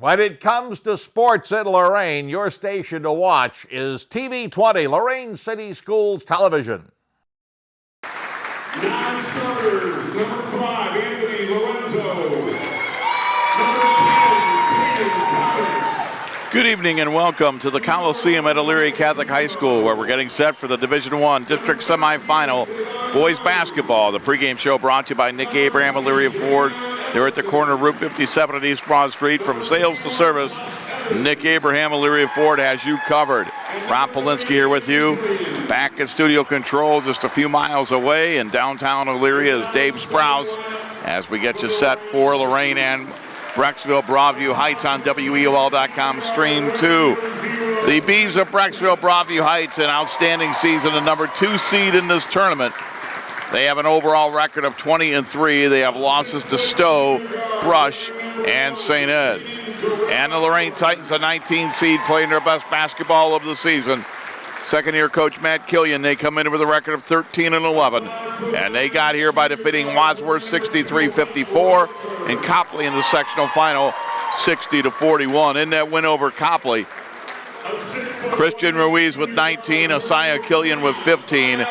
When it comes to sports in Lorain, your station to watch is TV 20, Lorain City Schools Television. Non-starters, number 5, Anthony Lorenzo. Number 10, Caden Thomas. Good evening and welcome to the Coliseum at Elyria Catholic High School, where we're getting set for the Division I District Semifinal Boys Basketball. The pregame show brought to you by Nick Abraham, Elyria Ford. They're at the corner of Route 57 at East Broad Street. From sales to service, Nick Abraham, Elyria Ford has you covered. Rob Polinsky here with you. Back at studio control, just a few miles away in downtown Elyria is Dave Sprouse as we get you set for Lorain and Brecksville-Broadview Heights on WEOL.com Stream 2. The Bees of Brecksville-Broadview Heights, an outstanding season, the number 2 seed in this tournament. They have an overall record of 20-3. They have losses to Stowe, Brush, and St. Ed's. And the Lorain Titans, a 19 seed, playing their best basketball of the season. Second-year coach Matt Killian, they come in with a record of 13-11. And they got here by defeating Wadsworth 63-54 and Copley in the sectional final 60-41. In that win over Copley, Christian Ruiz with 19, Asaya Killian with 15,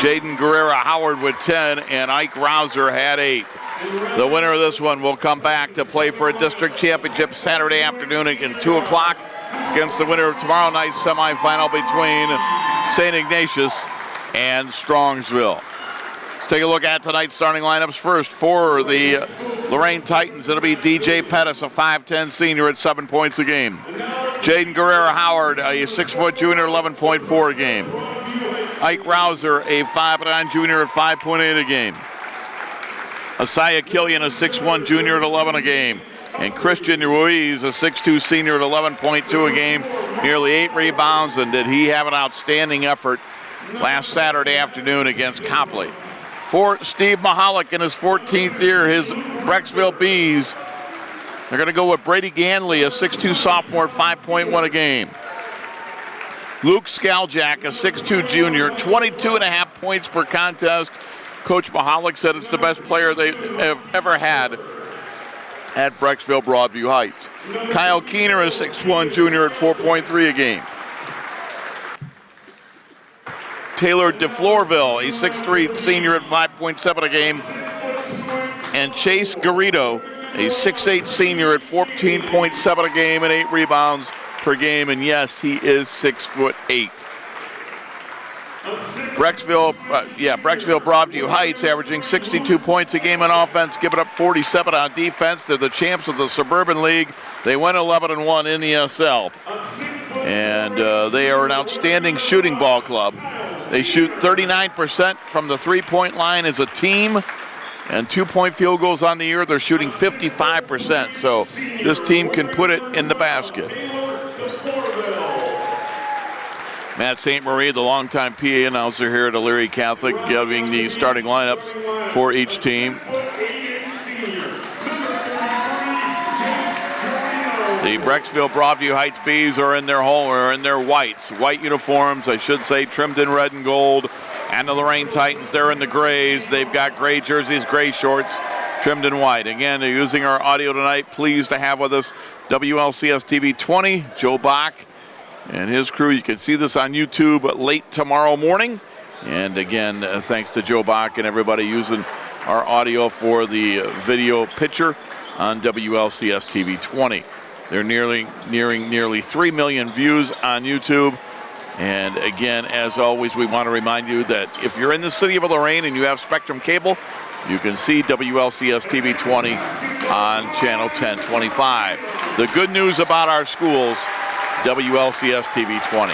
Jaden Guerrera Howard with 10, and Ike Rouser had 8. The winner of this one will come back to play for a district championship Saturday afternoon at 2 o'clock against the winner of tomorrow night's semifinal between St. Ignatius and Strongsville. Let's take a look at tonight's starting lineups. First, for the Lorain Titans, it'll be DJ Pettis, a 5'10 senior at 7 points a game. Jaden Guerrera Howard, a 6-foot junior, 11.4 a game. Ike Rouser, a 5'9 junior at 5.8 a game. Asaya Killian, a 6'1 junior at 11 a game. And Christian Ruiz, a 6'2 senior at 11.2 a game, nearly 8 rebounds, and did he have an outstanding effort last Saturday afternoon against Copley. For Steve Mahalik in his 14th year, his Brecksville Bees, they're going to go with Brady Ganley, a 6'2 sophomore, 5.1 a game. Luke Skaljak, a 6'2 junior, 22.5 points per contest. Coach Mahalik said it's the best player they have ever had at Brecksville-Broadview Heights. Kyle Keener, a 6'1 junior at 4.3 a game. Taylor DeFlorville, a 6'3 senior at 5.7 a game. And Chase Garrido, a 6'8 senior at 14.7 a game and 8 rebounds per game. And yes, he is 6'8". Brecksville-Broadview Heights averaging 62 points a game on offense, giving up 47 on defense. They're the champs of the Suburban League. They went 11-1 in the SL. And they are an outstanding shooting ball club. They shoot 39% from the three-point line as a team, and 2-point field goals on the year. They're shooting 55%, so this team can put it in the basket. Matt St. Marie, the longtime PA announcer here at Elyria Catholic, giving the starting lineups for each team. The Brecksville-Broadview Heights Bees are in their home, or in their white uniforms, I should say, trimmed in red and gold. And the Lorain Titans, they're in the grays. They've got gray jerseys, gray shorts, trimmed in white. Again, they're using our audio tonight. Pleased to have with us WLCS TV 20, Joe Bach and his crew. You can see this on YouTube late tomorrow morning. And again, thanks to Joe Bach and everybody using our audio for the video picture on WLCS TV 20. They're nearing 3 million views on YouTube. And again, as always, we want to remind you that if you're in the city of Lorain and you have Spectrum Cable, you can see WLCS TV 20 on channel 1025. The good news about our schools, WLCS TV 20.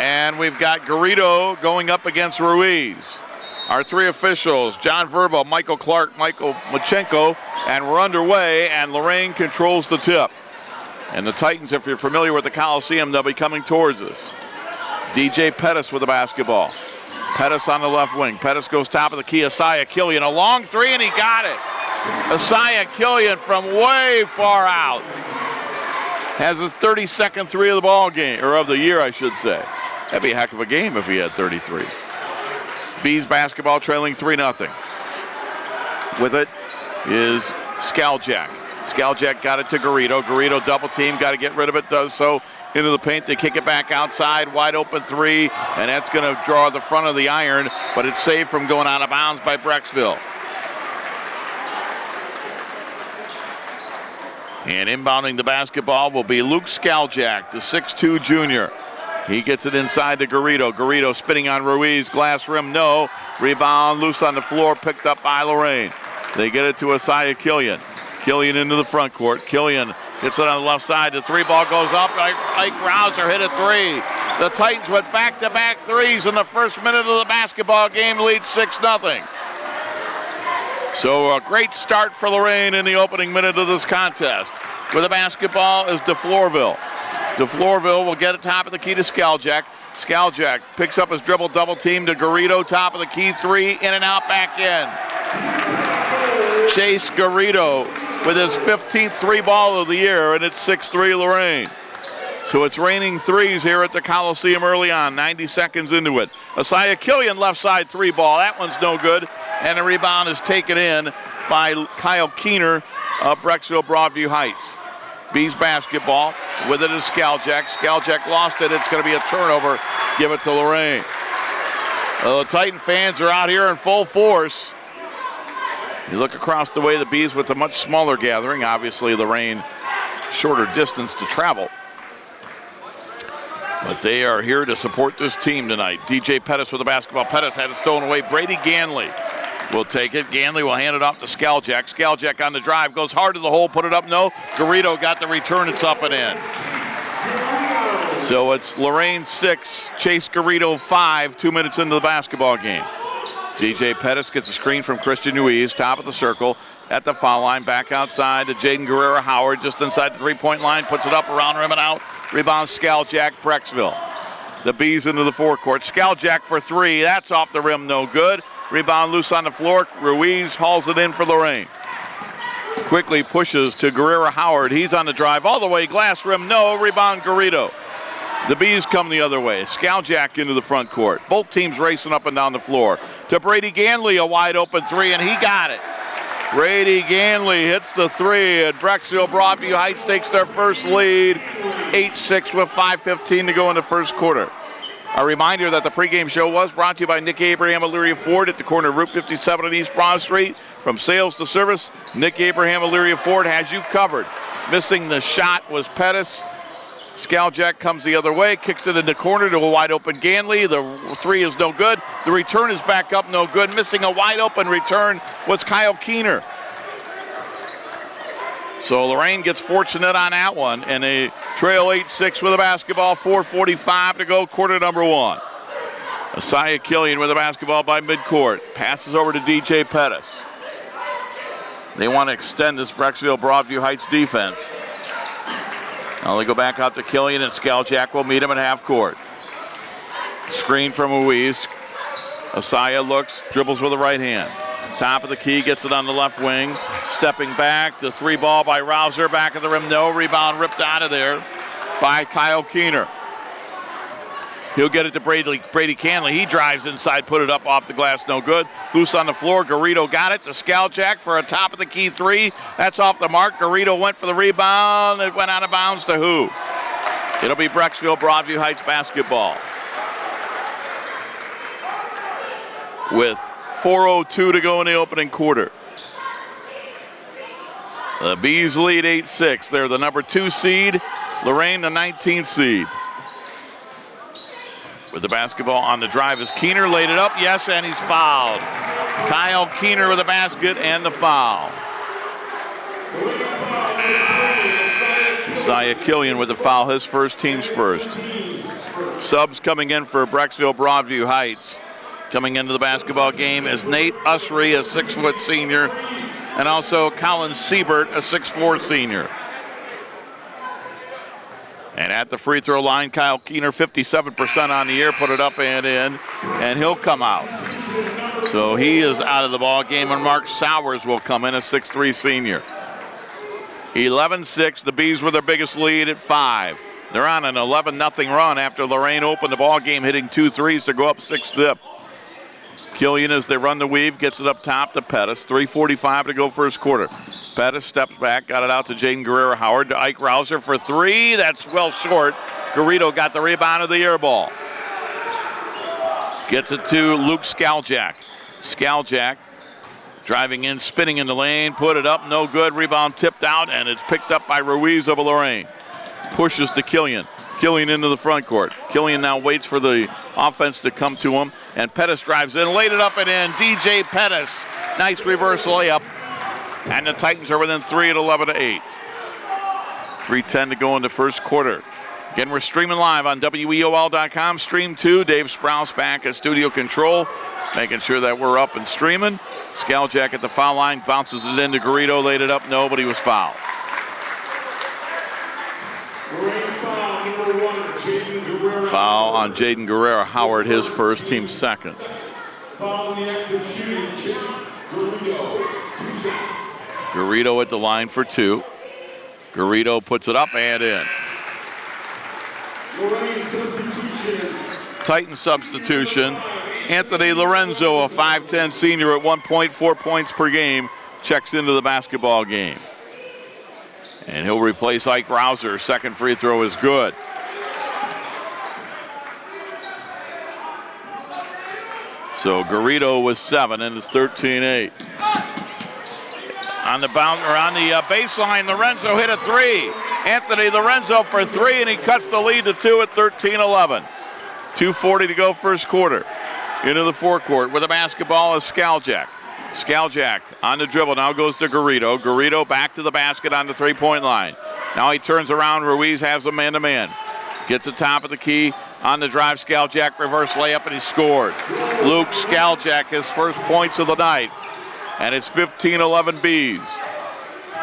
And we've got Garrido going up against Ruiz. Our 3 officials, John Verba, Michael Clark, Michael Machenko, and we're underway, and Lorain controls the tip. And the Titans, if you're familiar with the Coliseum, they'll be coming towards us. DJ Pettis with the basketball. Pettis on the left wing. Pettis goes top of the key. Asaya Killian, a long 3, and he got it. Asaya Killian from way far out has his 32nd 3 of the ball game, or of the year, I should say. That'd be a heck of a game if he had 33. Bees basketball trailing 3-0. With it is Skaljak. Scaljak got it to Garrido. Garrido double team, got to get rid of it, does so. Into the paint, they kick it back outside, wide open three, and that's going to draw the front of the iron, but it's saved from going out of bounds by Brecksville. And inbounding the basketball will be Luke Scaljak, the 6'2 junior. He gets it inside to Garrido. Garrido spinning on Ruiz, glass rim, no. Rebound loose on the floor, picked up by Lorain. They get it to Isaiah Killian. Killian into the front court. Killian gets it on the left side. The three ball goes up. Ike Rouser hit a three. The Titans with back-to-back threes in the first minute of the basketball game, lead 6-0. So a great start for Lorain in the opening minute of this contest. With the basketball is DeFlorville. DeFlorville will get it top of the key to Scaljak. Scaljak picks up his dribble double team to Garrido, top of the key three, in and out, back in. Chase Garrido with his 15th three ball of the year, and it's 6-3 Lorain. So it's raining threes here at the Coliseum early on, 90 seconds into it. Isaiah Killian left side three ball, that one's no good, and the rebound is taken in by Kyle Keener of Brecksville-Broadview Heights. Bees basketball, with it is Scaljak. Scaljak lost it, it's going to be a turnover, give it to Lorain. The Titan fans are out here in full force. You look across the way, the Bees with a much smaller gathering. Obviously, Lorain, shorter distance to travel. But they are here to support this team tonight. DJ Pettis with the basketball. Pettis had it stolen away. Brady Ganley will take it. Ganley will hand it off to Scaljak. Scaljak on the drive, goes hard to the hole, put it up, no. Garrido got the return, it's up and in. So it's Lorain 6, Chase Garrido 5, 2 minutes into the basketball game. DJ Pettis gets a screen from Christian Ruiz, top of the circle, at the foul line, back outside to Jaden Guerrero-Howard, just inside the three-point line, puts it up around rim and out. Rebound Scaljak, Brecksville. The Bees into the forecourt. Scaljak for three, that's off the rim, no good. Rebound loose on the floor. Ruiz hauls it in for Lorain. Quickly pushes to Guerrero-Howard. He's on the drive all the way. Glass rim, no. Rebound Garrido. The Bees come the other way. Scaljak into the front court. Both teams racing up and down the floor. To Brady Ganley, a wide open three, and he got it. Brady Ganley hits the three, and Brecksville-Broadview Heights takes their first lead. 8-6 with 5:15 to go in the first quarter. A reminder that the pregame show was brought to you by Nick Abraham Elyria Ford at the corner of Route 57 and East Broad Street. From sales to service, Nick Abraham Elyria Ford has you covered. Missing the shot was Pettis. Scaljak comes the other way, kicks it in the corner to a wide open Ganley. The three is no good. The return is back up, no good. Missing a wide open return was Kyle Keener. So Lorain gets fortunate on that one, and they trail 8-6 with a basketball, 4:45 to go, quarter number one. Isaiah Killian with a basketball by midcourt. Passes over to DJ Pettis. They want to extend this Brecksville-Broadview Heights defense. Now they go back out to Killian, and Scaljak will meet him at half court. Screen from Ruiz. Isaiah looks, dribbles with the right hand. Top of the key, gets it on the left wing. Stepping back, the three ball by Rouser, back of the rim, no. Rebound ripped out of there by Kyle Keener. He'll get it to Brady Ganley. He drives inside, put it up off the glass, no good. Loose on the floor, Garrido got it to Scaljak for a top of the key three. That's off the mark. Garrido went for the rebound. It went out of bounds to who? It'll be Brecksville-Broadview Heights basketball. With 4:02 to go in the opening quarter. The Bees lead 8-6. They're the number 2 seed. Lorain the 19th seed. With the basketball on the drive as Keener laid it up. Yes, and he's fouled. Kyle Keener with the basket and the foul. Isaiah Killian with the foul, his first, team's first. Subs coming in for Brecksville-Broadview Heights. Coming into the basketball game is Nate Usry, a 6-foot senior, and also Colin Siebert, a 6'4" senior. And at the free throw line, Kyle Keener, 57% on the year, put it up and in, and he'll come out. So he is out of the ball game, and Mark Sowers will come in, a 6'3" senior. 11-6, the Bees with their biggest lead at 5. They're on an 11-0 run after Lorain opened the ball game, hitting 2 threes to go up 6-0. Killian, as they run the weave, gets it up top to Pettis. 3:45 to go first quarter. Pettis steps back, got it out to Jaden Guerrero-Howard, to Ike Rouser for three. That's well short. Garrido got the rebound of the air ball. Gets it to Luke Skaljak. Skaljak driving in, spinning in the lane, put it up, no good. Rebound tipped out, and it's picked up by Ruiz of Lorain. Pushes to Killian. Killian into the front court. Killian now waits for the offense to come to him, and Pettis drives in, laid it up and in. DJ Pettis, nice reverse layup. And the Titans are within 3 at 11-8. 3:10 to go in the first quarter. Again, we're streaming live on WEOL.com. Stream 2. Dave Sprouse back at studio control, making sure that we're up and streaming. Skaljak at the foul line, bounces it into Garrido, laid it up, nobody was fouled. Foul on Jaden Guerrero-Howard, his first, team second. Foul in the act of shooting, Garrido, 2 shots. Garrido at the line for 2. Garrido puts it up and in. Lorain substitutions. Titan substitution. Anthony Lorenzo, a 5'10 senior at 1.4 points per game, checks into the basketball game. And he'll replace Ike Rouser. Second free throw is good. So Garrido was 7 and it's 13-8. On the baseline, Lorenzo hit a 3. Anthony Lorenzo for 3, and he cuts the lead to 2 at 13-11. 2:40 to go first quarter. Into the forecourt with the basketball is Skaljak. Skaljak on the dribble, now goes to Garrido. Garrido back to the basket on the three-point line. Now he turns around, Ruiz has a man-to-man. Gets the top of the key on the drive, Skaljak reverse layup, and he scored. Luke Skaljak, his first points of the night. And it's 15-11 Bees.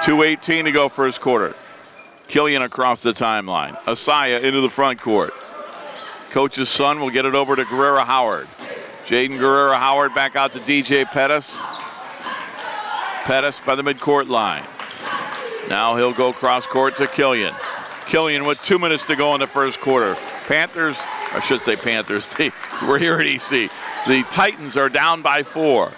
2:18 to go first quarter. Killian across the timeline. OHSAA into the front court. Coach's son will get it over to Guerrero-Howard. Jaden Guerrero-Howard back out to DJ Pettis. Pettis by the midcourt line. Now he'll go cross court to Killian. Killian with 2 minutes to go in the first quarter. Panthers, I should say Panthers, we're here at EC. The Titans are down by 4.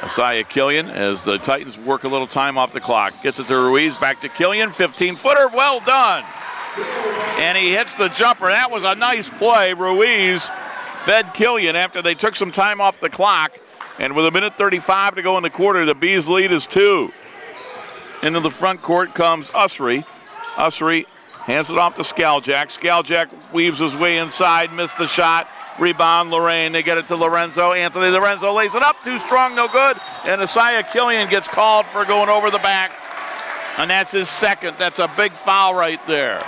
OHSAA Killian as the Titans work a little time off the clock. Gets it to Ruiz, back to Killian, 15-footer, well done. And he hits the jumper. That was a nice play. Ruiz fed Killian after they took some time off the clock. And with 1:35 to go in the quarter, the Bees lead is 2. Into the front court comes Usry. Usry hands it off to Skaljak. Skaljak weaves his way inside, missed the shot. Rebound, Lorain. They get it to Lorenzo. Anthony Lorenzo lays it up. Too strong, no good. And OHSAA Killian gets called for going over the back. And that's his second. That's a big foul right there.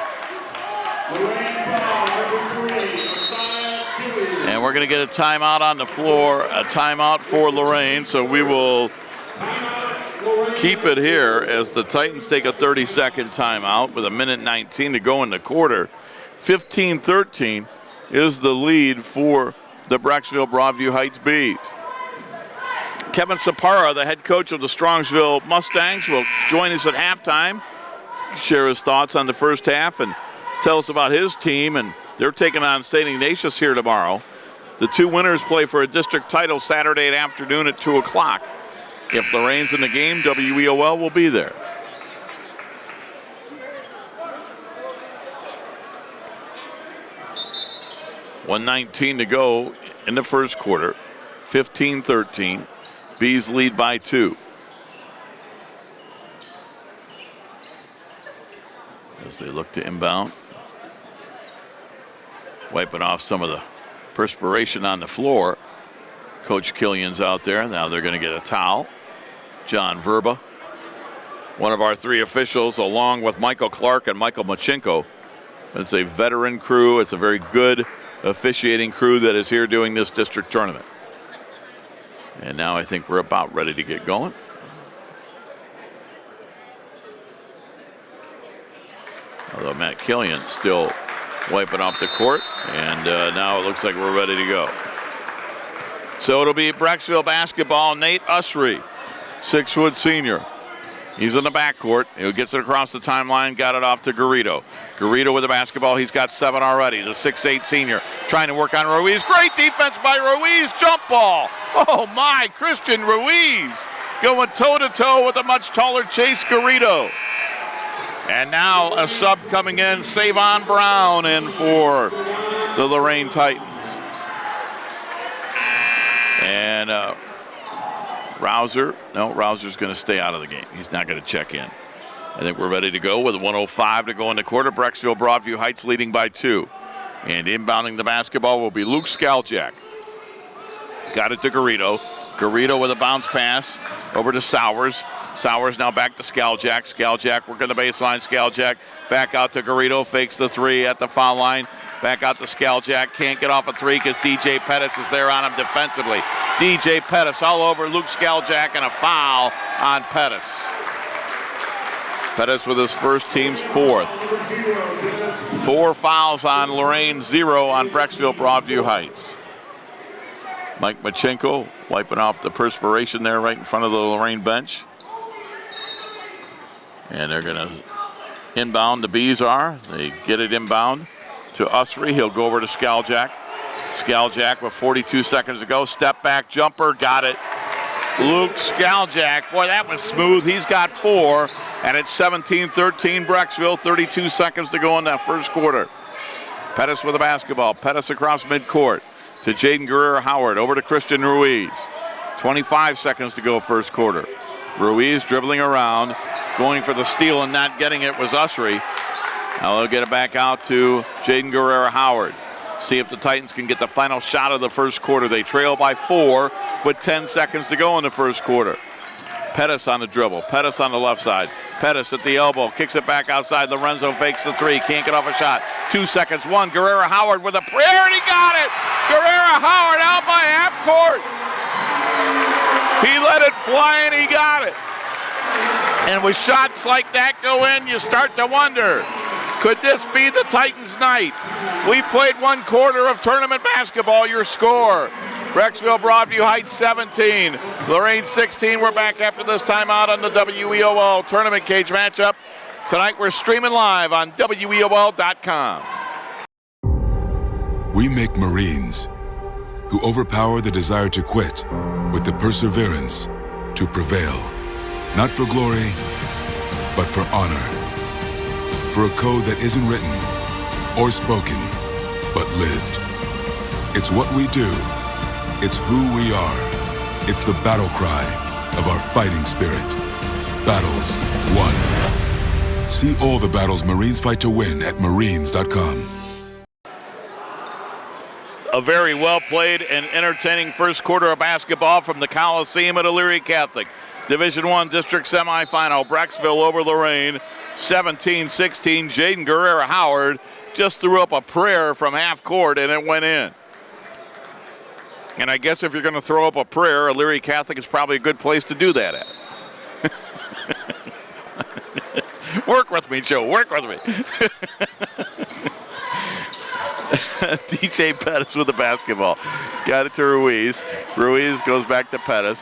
And we're going to get a timeout on the floor. A timeout for Lorain. So we will keep it here as the Titans take a 30-second timeout with 1:19 to go in the quarter. 15-13 is the lead for the Brecksville-Broadview Heights Bees. Kevin Sapara, the head coach of the Strongsville Mustangs, will join us at halftime, share his thoughts on the first half, and tell us about his team. And they're taking on St. Ignatius here tomorrow. The 2 winners play for a district title Saturday afternoon at 2 o'clock. If Lorain's in the game, WEOL will be there. .119 to go in the first quarter. 15-13. Bees lead by 2. As they look to inbound. Wiping off some of the perspiration on the floor. Coach Killian's out there. Now they're going to get a towel. John Verba, one of our 3 officials, along with Michael Clark and Michael Machenko. It's a veteran crew. It's a very good officiating crew that is here doing this district tournament. And now I think we're about ready to get going. Although Matt Killian still wiping off the court, and now it looks like we're ready to go. So it'll be Brecksville basketball. Nate Usry, 6-foot senior. He's in the backcourt. He gets it across the timeline, got it off to Garrido. Garrido with the basketball. He's got 7 already. The 6'8 senior trying to work on Ruiz. Great defense by Ruiz. Jump ball. Oh, my. Christian Ruiz going toe-to-toe with a much taller Chase Garrido. And now a sub coming in, Savon Brown in for the Lorain Titans. And Rouser's going to stay out of the game. He's not going to check in. I think we're ready to go with 1:05 to go in the quarter. Brecksville-Broadview Heights leading by 2. And inbounding the basketball will be Luke Skaljak. Got it to Garrido. Garrido with a bounce pass over to Sowers. Sowers now back to Skaljak. Skaljak working the baseline. Skaljak back out to Garrido. Fakes the 3 at the foul line. Back out to Skaljak. Can't get off a 3 because DJ Pettis is there on him defensively. DJ Pettis all over Luke Skaljak and a foul on Pettis. Pettis with his first, team's 4th. 4 fouls on Lorain, 0 on Brecksville-Broadview Heights. Mike Machenko wiping off the perspiration there right in front of the Lorain bench. And they're going to inbound, the Bees are. They get it inbound to Usry. He'll go over to Skaljak. Skaljak with 42 seconds to go. Step back jumper, got it. Luke Skaljak, boy, that was smooth. He's got 4, and it's 17-13 Brecksville. 32 seconds to go in that first quarter. Pettis with the basketball. Pettis across midcourt to Jaden Guerrero-Howard. Over to Christian Ruiz. 25 seconds to go first quarter. Ruiz dribbling around, going for the steal and not getting it was Usry. Now they'll get it back out to Jaden Guerrero-Howard. See if the Titans can get the final shot of the first quarter. They trail by 4 with 10 seconds to go in the first quarter. Pettis on the dribble. Pettis on the left side. Pettis at the elbow. Kicks it back outside. Lorenzo fakes the 3. Can't get off a shot. 2 seconds. 1. Guerrero-Howard with a prayer, and he got it! Guerrero-Howard out by half court. He let it fly, and he got it. And with shots like that go in, you start to wonder, could this be the Titans' night? We played 1 quarter of tournament basketball. Your score, Brecksville-Broadview Heights 17, Lorain 16. We're back after this timeout on the WEOL Tournament Cage matchup. Tonight we're streaming live on WEOL.com. We make Marines who overpower the desire to quit with the perseverance to prevail. Not for glory, but for honor. For a code that isn't written or spoken, but lived. It's what we do. It's who we are. It's the battle cry of our fighting spirit. Battles won. See all the battles Marines fight to win at marines.com. A very well-played and entertaining first quarter of basketball from the Coliseum at Elyria Catholic. Division I District Semifinal, Brecksville over Lorain, 17-16. Jaden Guerrero-Howard just threw up a prayer from half court and it went in. And I guess if you're going to throw up a prayer, Elyria Catholic is probably a good place to do that at. Work with me, Joe. Work with me. DJ Pettis with the basketball. Got it to Ruiz. Ruiz goes back to Pettis.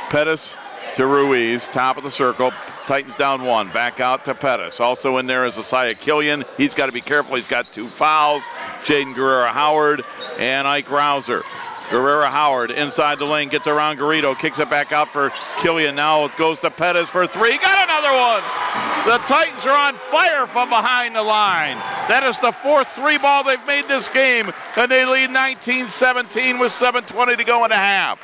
Pettis to Ruiz, top of the circle. Titans down 1. Back out to Pettis. Also in there is Isaiah Killian. He's got to be careful. He's got 2 fouls. Jaden Guerrero-Howard and Ike Rouser. Guerrero-Howard inside the lane, gets around Garrido, kicks it back out for Killian. Now it goes to Pettis for 3. Got another one! The Titans are on fire from behind the line. That is the 4th 3 ball they've made this game, and they lead 19-17 with 7:20 to go in the half.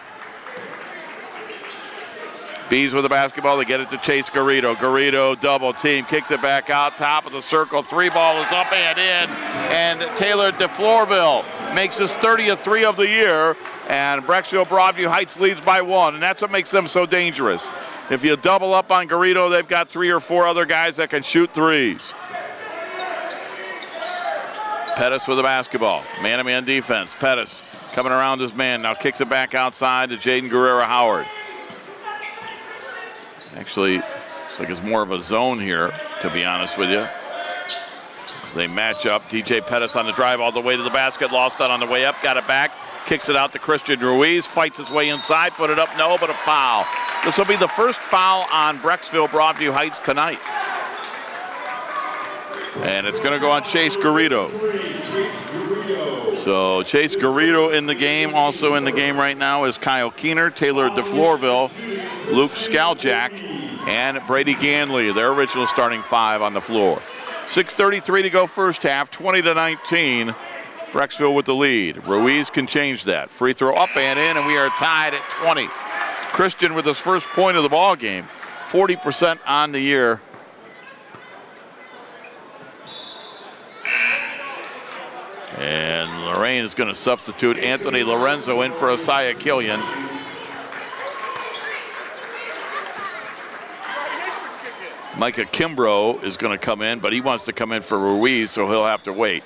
Bees with the basketball, they get it to Chase Garrido. Garrido double team, kicks it back out, top of the circle. 3 ball is up and in, and Taylor DeFlorville makes his 30th 3 of the year, and Brecksville-Broadview Heights leads by 1, and that's what makes them so dangerous. If you double up on Garrido, they've got 3 or 4 other guys that can shoot threes. Pettis with the basketball, man-to-man defense. Pettis coming around his man, now kicks it back outside to Jaden Guerrero-Howard. Actually, looks like it's more of a zone here, to be honest with you. So they match up. DJ Pettis on the drive all the way to the basket. Lost that on the way up. Got it back. Kicks it out to Christian Ruiz. Fights his way inside. Put it up. No, but a foul. This will be the first foul on Brecksville-Broadview Heights tonight. And it's going to go on Chase Garrido. So Chase Garrido in the game. Also in the game right now is Kyle Keener, Taylor DeFlorville, Luke Skaljak, and Brady Ganley, their original starting 5 on the floor. 6:33 to go first half, 20-19. Brecksville with the lead. Ruiz can change that. Free throw up and in, and we are tied at 20. Christian with his first point of the ball game. 40% on the year. And Lorain is going to substitute Anthony Lorenzo in for Isaiah Killian. Micah Kimbrough is going to come in, but he wants to come in for Ruiz, so he'll have to wait.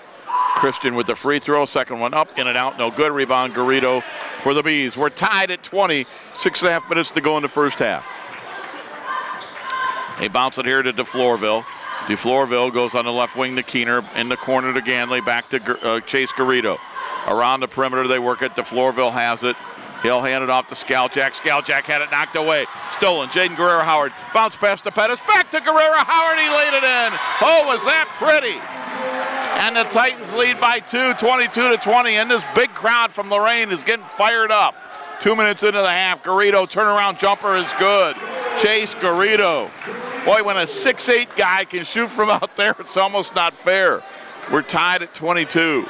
Christian with the free throw, second one up, in and out, no good. Rebound Garrido for the Bees. We're tied at 20, 6.5 minutes to go in the first half. They bounce it here to DeFlorville. DeFlorville goes on the left wing to Keener, in the corner to Ganley, back to Chase Garrido. Around the perimeter, they work it. DeFlorville has it. He'll hand it off to Skaljak. Skaljak had it knocked away. Stolen. Jaden Guerrero-Howard. Bounce pass to Pettis. Back to Guerrero-Howard. He laid it in. Oh, was that pretty? And the Titans lead by 2, 22-20. And this big crowd from Lorain is getting fired up. 2 minutes into the half. Garrido turnaround jumper is good. Chase Garrido. Boy, when a 6'8" guy can shoot from out there, it's almost not fair. We're tied at 22.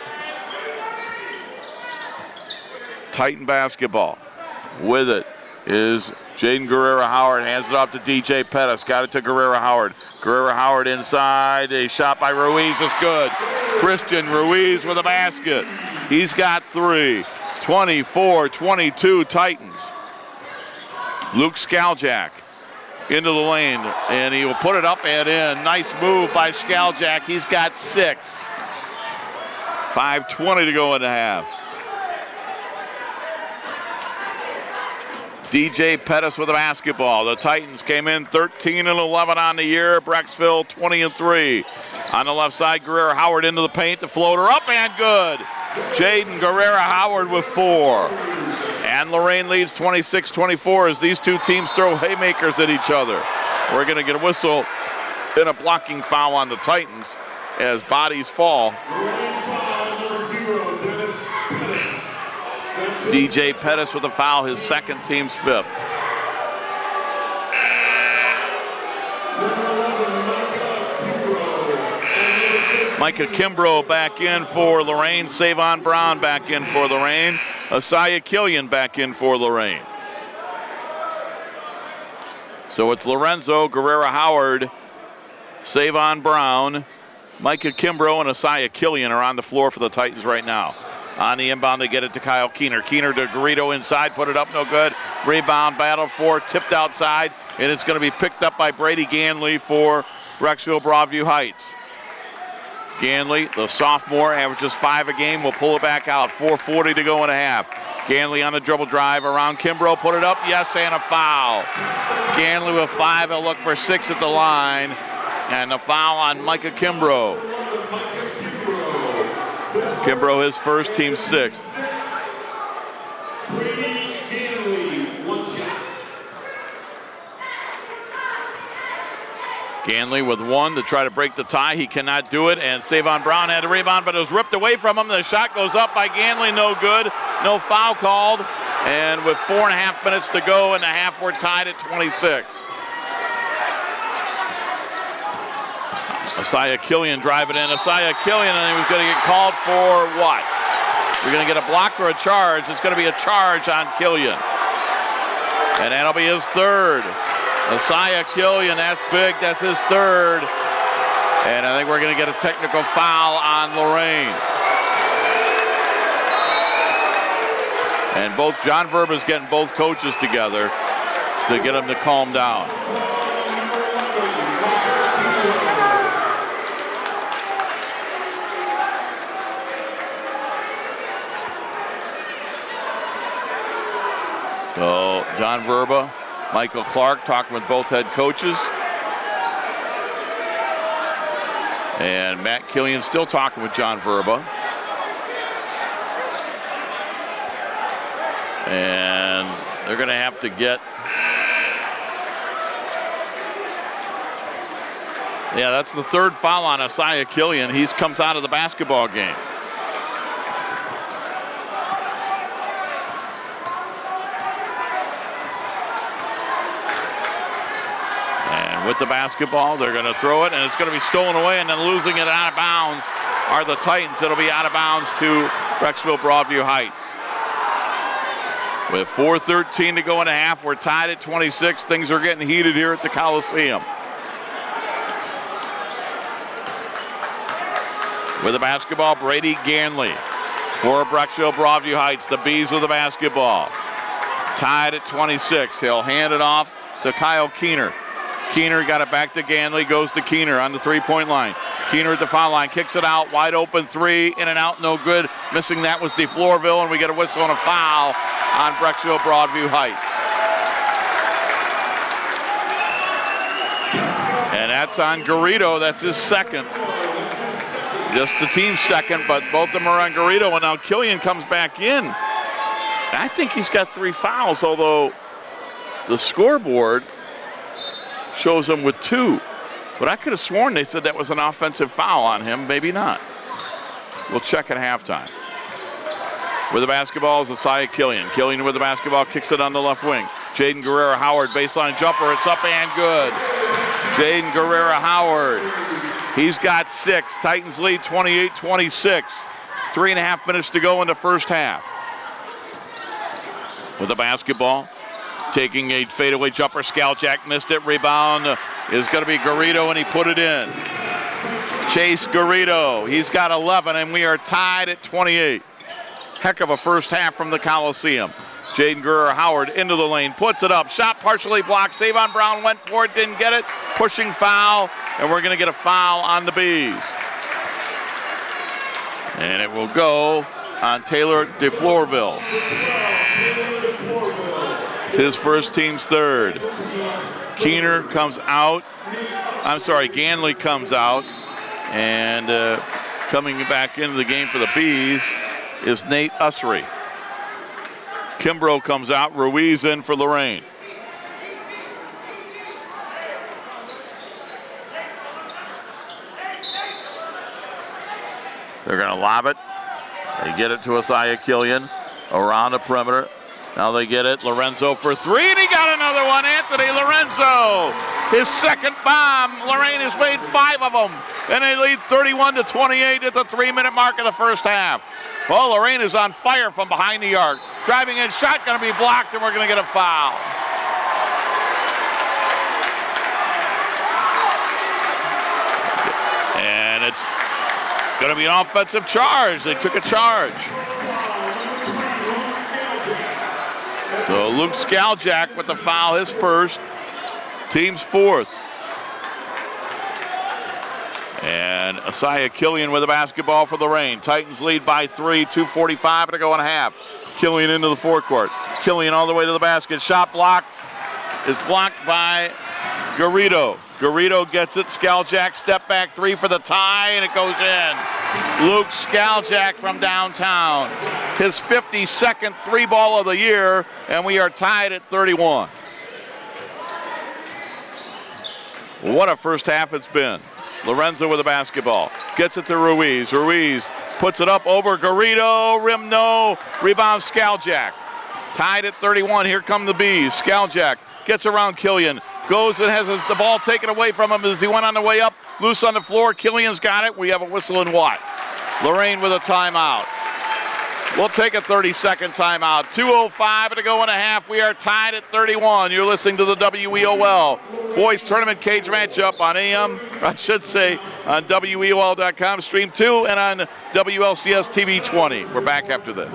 Titan basketball. With it is Jaden Guerrero-Howard. Hands it off to DJ Pettis. Got it to Guerrero-Howard. Guerrero-Howard inside. A shot by Ruiz is good. Christian Ruiz with a basket. He's got 3. 24-22 Titans. Luke Skaljak into the lane, and he will put it up and in. Nice move by Skaljak. He's got 6. 5:20 to go in the half. DJ Pettis with a basketball. The Titans came in 13-11 on the year. Brecksville 20-3. On the left side, Guerrero-Howard into the paint. The floater up and good. Jaden Guerrero-Howard with 4. And Lorain leads 26-24 as these two teams throw haymakers at each other. We're going to get a whistle and a blocking foul on the Titans as bodies fall. DJ Pettis with a foul, his second, team's 5th. Micah Kimbrough back in for Lorain. Savon Brown back in for Lorain. Isaiah Killian back in for Lorain. So it's Lorenzo, Guerrero-Howard, Savon Brown, Micah Kimbrough, and Isaiah Killian are on the floor for the Titans right now. On the inbound, they get it to Kyle Keener. Keener to Garrido inside, put it up, no good. Rebound, battle for, tipped outside, and it's going to be picked up by Brady Ganley for Brecksville-Broadview Heights. Ganley, the sophomore, averages 5 a game, will pull it back out. 4:40 to go in a half. Ganley on the dribble drive around Kimbrough, put it up, yes, and a foul. Ganley with 5, he'll look for 6 at the line, and a foul on Micah Kimbrough. Kimbrough his first, team 6th. Brady Ganley, 1 shot. Ganley with 1 to try to break the tie. He cannot do it, and Savon Brown had a rebound, but it was ripped away from him. The shot goes up by Ganley, no good. No foul called, and with 4.5 minutes to go in the half, we're tied at 26. Isaiah Killian driving in. Isaiah Killian, and he was going to get called for what? We're going to get a block or a charge. It's going to be a charge on Killian. And that'll be his 3rd. Isaiah Killian, that's big. That's his 3rd. And I think we're going to get a technical foul on Lorain. And both John Verba's getting both coaches together to get them to calm down. So John Verba, Michael Clark talking with both head coaches. And Matt Killian still talking with John Verba. And they're going to have to get... Yeah, that's the 3rd foul on Isaiah Killian. He comes out of the basketball game. And with the basketball, they're going to throw it, and it's going to be stolen away, and then losing it out of bounds are the Titans. It'll be out of bounds to Brecksville-Broadview Heights. With 4:13 to go in a half, we're tied at 26. Things are getting heated here at the Coliseum. With the basketball, Brady Ganley for Brecksville-Broadview Heights. The Bees with the basketball. Tied at 26. He'll hand it off to Kyle Keener. Keener got it back to Ganley, goes to Keener on the three-point line. Keener at the foul line, kicks it out, wide open three, in and out, no good. Missing that was DeFlorville, and we get a whistle and a foul on Brecksville-Broadview Heights. And that's on Garrido, that's his second. Just the team's second, but both of them are on Garrido, and now Killian comes back in. I think he's got 3 fouls, although the scoreboard shows him with 2. But I could have sworn they said that was an offensive foul on him. Maybe not. We'll check at halftime. With the basketball is Isaiah Killian. Killian with the basketball, kicks it on the left wing. Jaden Guerrera-Howard, baseline jumper. It's up and good. Jaden Guerrera-Howard. He's got 6. Titans lead 28-26. 3.5 minutes to go in the first half. With the basketball, taking a fadeaway jumper. Skaljack missed it. Rebound is going to be Garrido, and he put it in. Chase Garrido. He's got 11, and we are tied at 28. Heck of a first half from the Coliseum. Jaden Guerrera-Howard into the lane, puts it up. Shot partially blocked. Savon Brown went for it, didn't get it. Pushing foul, and we're going to get a foul on the Bees. And it will go on Taylor DeFlorville. His first, team's third. Keener comes out. Ganley comes out. And coming back into the game for the Bees is Nate Ussery. Kimbrough comes out. Ruiz in for Lorain. They're going to lob it. They get it to Isaiah Killian around the perimeter. Now they get it. Lorenzo for 3, and he got another one. Anthony Lorenzo, his second bomb. Lorain has made 5 of them, and they lead 31-28 at the 3-minute mark of the first half. Well, Lorain is on fire from behind the arc. Driving in, shot going to be blocked, and we're going to get a foul. And it's going to be an offensive charge. They took a charge. So Luke Skaljack with the foul, his first, team's 4th. And Isaiah Killian with the basketball for Lorain. Titans lead by 3, 2:45 to go in a half. Killian into the forecourt. Killian all the way to the basket. Shot block is blocked by Garrido. Garrido gets it. Skaljack step back 3 for the tie, and it goes in. Luke Skaljack from downtown. His 52nd 3-ball of the year, and we are tied at 31. What a first half it's been. Lorenzo with the basketball. Gets it to Ruiz. Ruiz puts it up over Garrido. Rim no. Rebound Skaljack. Tied at 31. Here come the Bees. Skaljack gets around Killian. Goes and has the ball taken away from him as he went on the way up. Loose on the floor. Killian's got it. We have a whistle and what? Lorain with a timeout. We'll take a 30-second timeout. 2:05 to go in a half. We are tied at 31. You're listening to the WEOL Boys Tournament Cage matchup on on WEOL.com, Stream 2, and on WLCS TV 20. We're back after this.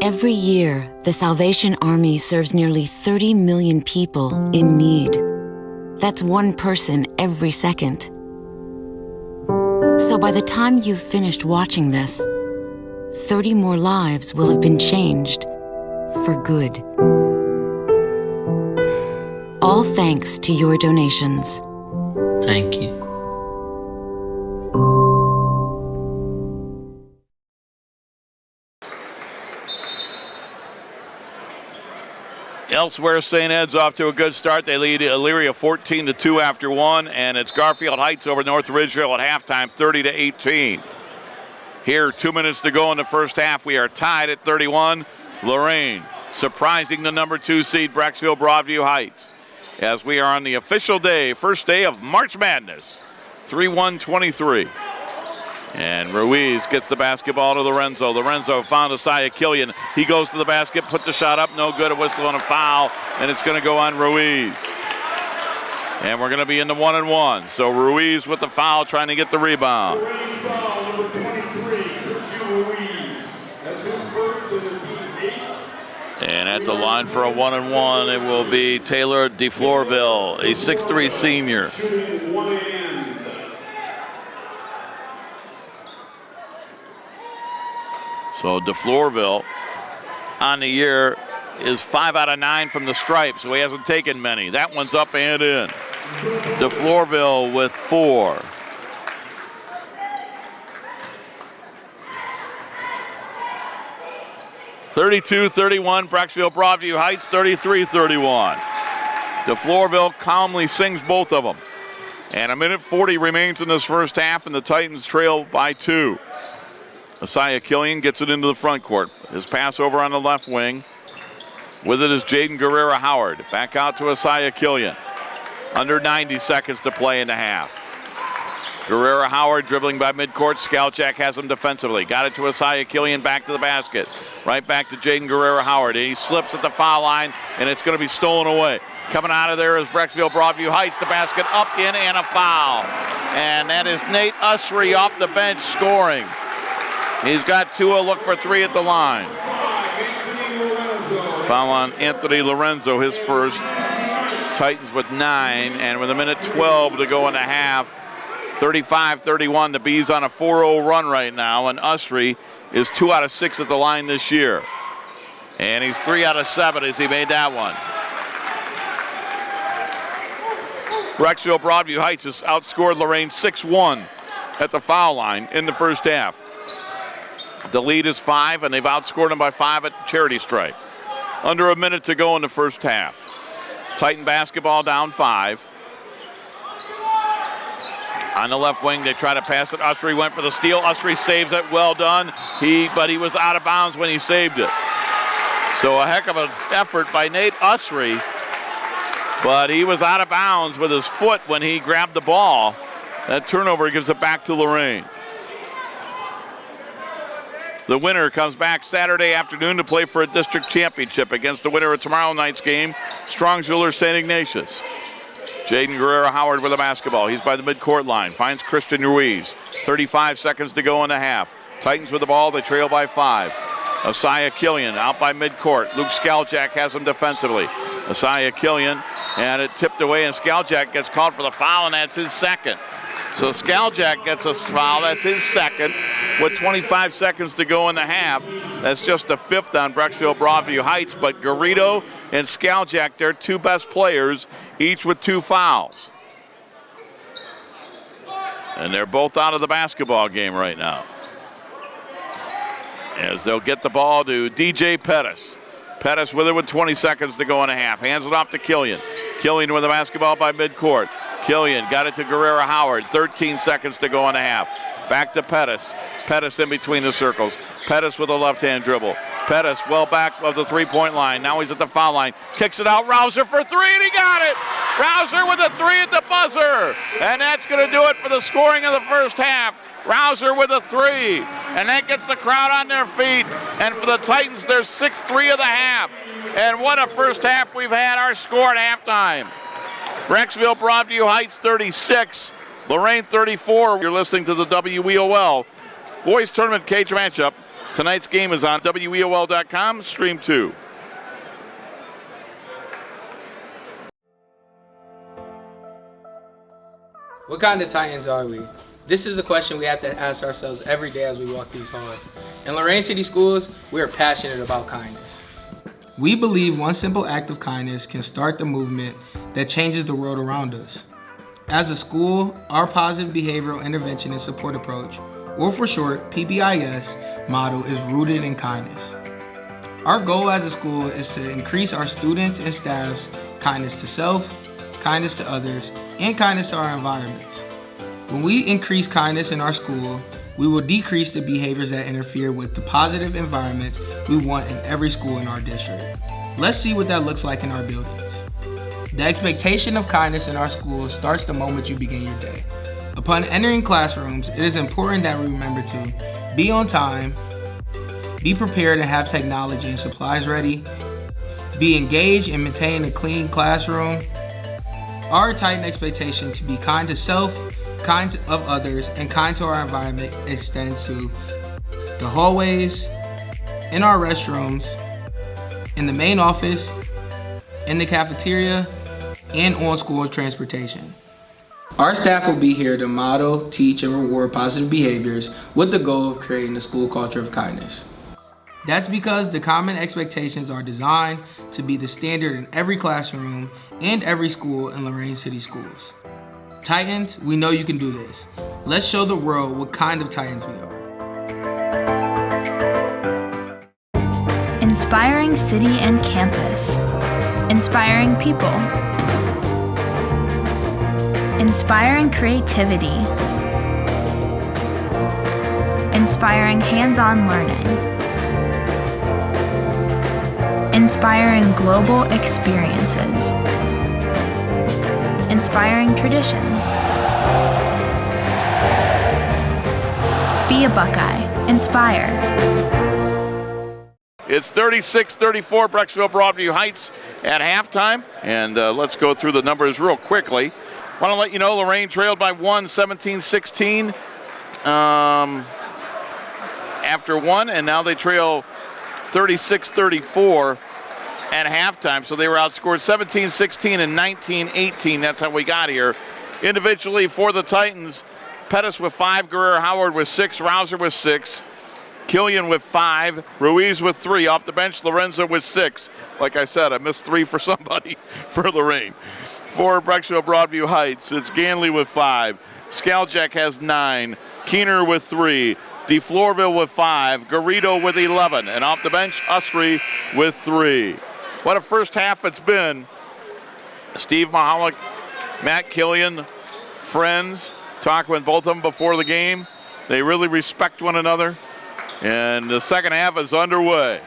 Every year, the Salvation Army serves nearly 30 million people in need. That's one person every second. So by the time you've finished watching this, 30 more lives will have been changed for good. All thanks to your donations. Thank you. Elsewhere, St. Ed's off to a good start. They lead Elyria 14-2 after 1, and it's Garfield Heights over North Ridgeville at halftime, 30-18. Here, 2 minutes to go in the first half. We are tied at 31. Lorain surprising the number 2 seed Brecksville-Broadview Heights. As we are on the official day, first day of March Madness, 3-1-23. And Ruiz gets the basketball to Lorenzo. Lorenzo found OHSAA Killian. He goes to the basket, puts the shot up, no good, a whistle and a foul, and it's going to go on Ruiz. And we're going to be in the 1-and-1. So Ruiz with the foul, trying to get the rebound. Lorain foul, number 23, Ruiz. That's his first and the team's 8th. And at the line for a 1-and-1, it will be Taylor DeFlorville, a 6'3" senior. Shooting one end. So DeFlorville on the year is 5 out of 9 from the stripe, so he hasn't taken many. That one's up and in. DeFlorville with 4. (32-31), Brecksville-Broadview Heights 33-31. DeFlorville calmly sings both of them. And a minute 40 remains in this first half, and the Titans trail by 2. OHSAA Killian gets it into the front court. His pass over on the left wing. With it is Jaden Guerrera-Howard. Back out to OHSAA Killian. Under 90 seconds to play in the half. Guerrera-Howard dribbling by midcourt. Skalchak has him defensively. Got it to OHSAA Killian, back to the basket. Right back to Jaden Guerrera-Howard. And he slips at the foul line, and it's going to be stolen away. Coming out of there is Brecksville-Broadview Heights. The basket up, in, and a foul. And that is Nate Usry off the bench scoring. He's got 2, look for 3 at the line. Foul on Anthony Lorenzo, his first. Titans with 9, and with a minute 12 to go in the half, 35-31. The Bees on a 4-0 run right now, and Usry is 2 out of 6 at the line this year. And he's 3 out of 7 as he made that one. Brecksville-Broadview Heights has outscored Lorain 6-1 at the foul line in the first half. The lead is 5, and they've outscored them by 5 at charity stripe. Under a minute to go in the first half. Titan basketball down 5. On the left wing, they try to pass it. Usry went for the steal. Usry saves it. Well done. But he was out of bounds when he saved it. So a heck of an effort by Nate Usry. But he was out of bounds with his foot when he grabbed the ball. That turnover gives it back to Lorain. The winner comes back Saturday afternoon to play for a district championship against the winner of tomorrow night's game, Strong's-Euler St. Ignatius. Jaden Guerrera-Howard with the basketball. He's by the midcourt line. Finds Christian Ruiz. 35 seconds to go in the half. Titans with the ball. They trail by 5. OHSAA Killian out by midcourt. Luke Skalchak has him defensively. OHSAA Killian, and it tipped away, and Skalchak gets called for the foul, and that's his second. So Skalchak gets a foul. That's his second with 25 seconds to go in the half. That's just the 5th on Brecksville-Broadview Heights, but Garrido and Skalchak, their 2 best players, each with 2 fouls. And they're both out of the basketball game right now. As they'll get the ball to DJ Pettis. Pettis with it with 20 seconds to go in a half. Hands it off to Killian. Killian with the basketball by midcourt. Killian got it to Guerrera-Howard. 13 seconds to go in a half. Back to Pettis. Pettis in between the circles. Pettis with a left-hand dribble. Pettis well back of the three-point line. Now he's at the foul line. Kicks it out. Rouser for 3, and he got it. Rouser with a 3 at the buzzer. And that's going to do it for the scoring of the first half. Rouser with a 3. And that gets the crowd on their feet. And for the Titans, they're 6-3 of the half. And what a first half we've had. Our score at halftime. Brecksville-Broadview Heights 36, Lorain 34. You're listening to the WEOL Boys Tournament Cage matchup. Tonight's game is on WEOL.com, Stream 2. What kind of Titans are we? This is a question we have to ask ourselves every day as we walk these halls. In Lorain City Schools, we are passionate about kindness. We believe one simple act of kindness can start the movement that changes the world around us. As a school, our Positive Behavioral Intervention and Support Approach, or for short, PBIS, motto is rooted in kindness. Our goal as a school is to increase our students and staff's kindness to self, kindness to others, and kindness to our environments. When we increase kindness in our school, we will decrease the behaviors that interfere with the positive environments we want in every school in our district. Let's see what that looks like in our buildings. The expectation of kindness in our schools starts the moment you begin your day. Upon entering classrooms, it is important that we remember to be on time, be prepared and have technology and supplies ready, be engaged and maintain a clean classroom. Our Titan expectation to be kind to self, kind of others, and kind to our environment extends to the hallways, in our restrooms, in the main office, in the cafeteria, and on school transportation. Our staff will be here to model, teach, and reward positive behaviors with the goal of creating a school culture of kindness. That's because the common expectations are designed to be the standard in every classroom and every school in Lorain City Schools. Titans, we know you can do this. Let's show the world what kind of Titans we are. Inspiring city and campus. Inspiring people. Inspiring creativity. Inspiring hands-on learning. Inspiring global experiences. Inspiring traditions. Be a Buckeye. Inspire. It's 36-34 Brecksville-Broadview Heights at halftime. And let's go through the numbers real quickly. Want to let you know Lorain trailed by 17-16 after one, and now they trail 36-34 at halftime. So they were outscored 17-16 and 19-18. That's how we got here. Individually for the Titans, Pettis with 5, Guerrero Howard with 6, Rouser with 6, Killian with 5, Ruiz with 3. Off the bench, Lorenzo with 6. Like I said, I missed 3 for somebody for Lorain. For Brecksville-Broadview Heights, it's Ganley with 5. Skaljak has 9. Keener with 3. DeFlorville with 5. Garrido with 11. And off the bench, Usry with 3. What a first half it's been. Steve Mahalik, Matt Killian, friends. Talked with both of them before the game. They really respect one another. And the second half is underway.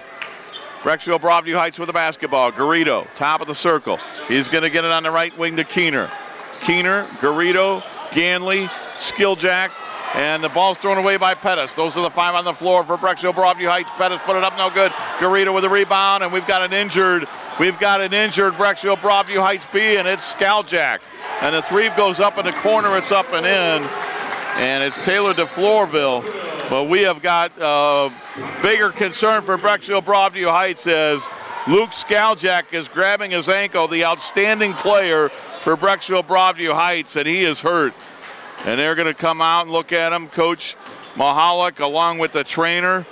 Brecksville-Broadview Heights with the basketball. Garrido, top of the circle. He's going to get it on the right wing to Keener. Keener, Garrido, Ganley, Skilljack, and the ball's thrown away by Pettis. Those are the 5 on the floor for Brecksville-Broadview Heights. Pettis put it up, no good. Garrido with a rebound, and we've got an injured Brecksville-Broadview Heights B, and it's Skaljak. And the 3 goes up in the corner, it's up and in, and it's Taylor DeFlorville. But we have got bigger concern for Brecksville-Broadview Heights as Luke Skaljak is grabbing his ankle, the outstanding player for Brecksville-Broadview Heights, and he is hurt. And they're going to come out and look at him, Coach Mahalik, along with the trainer.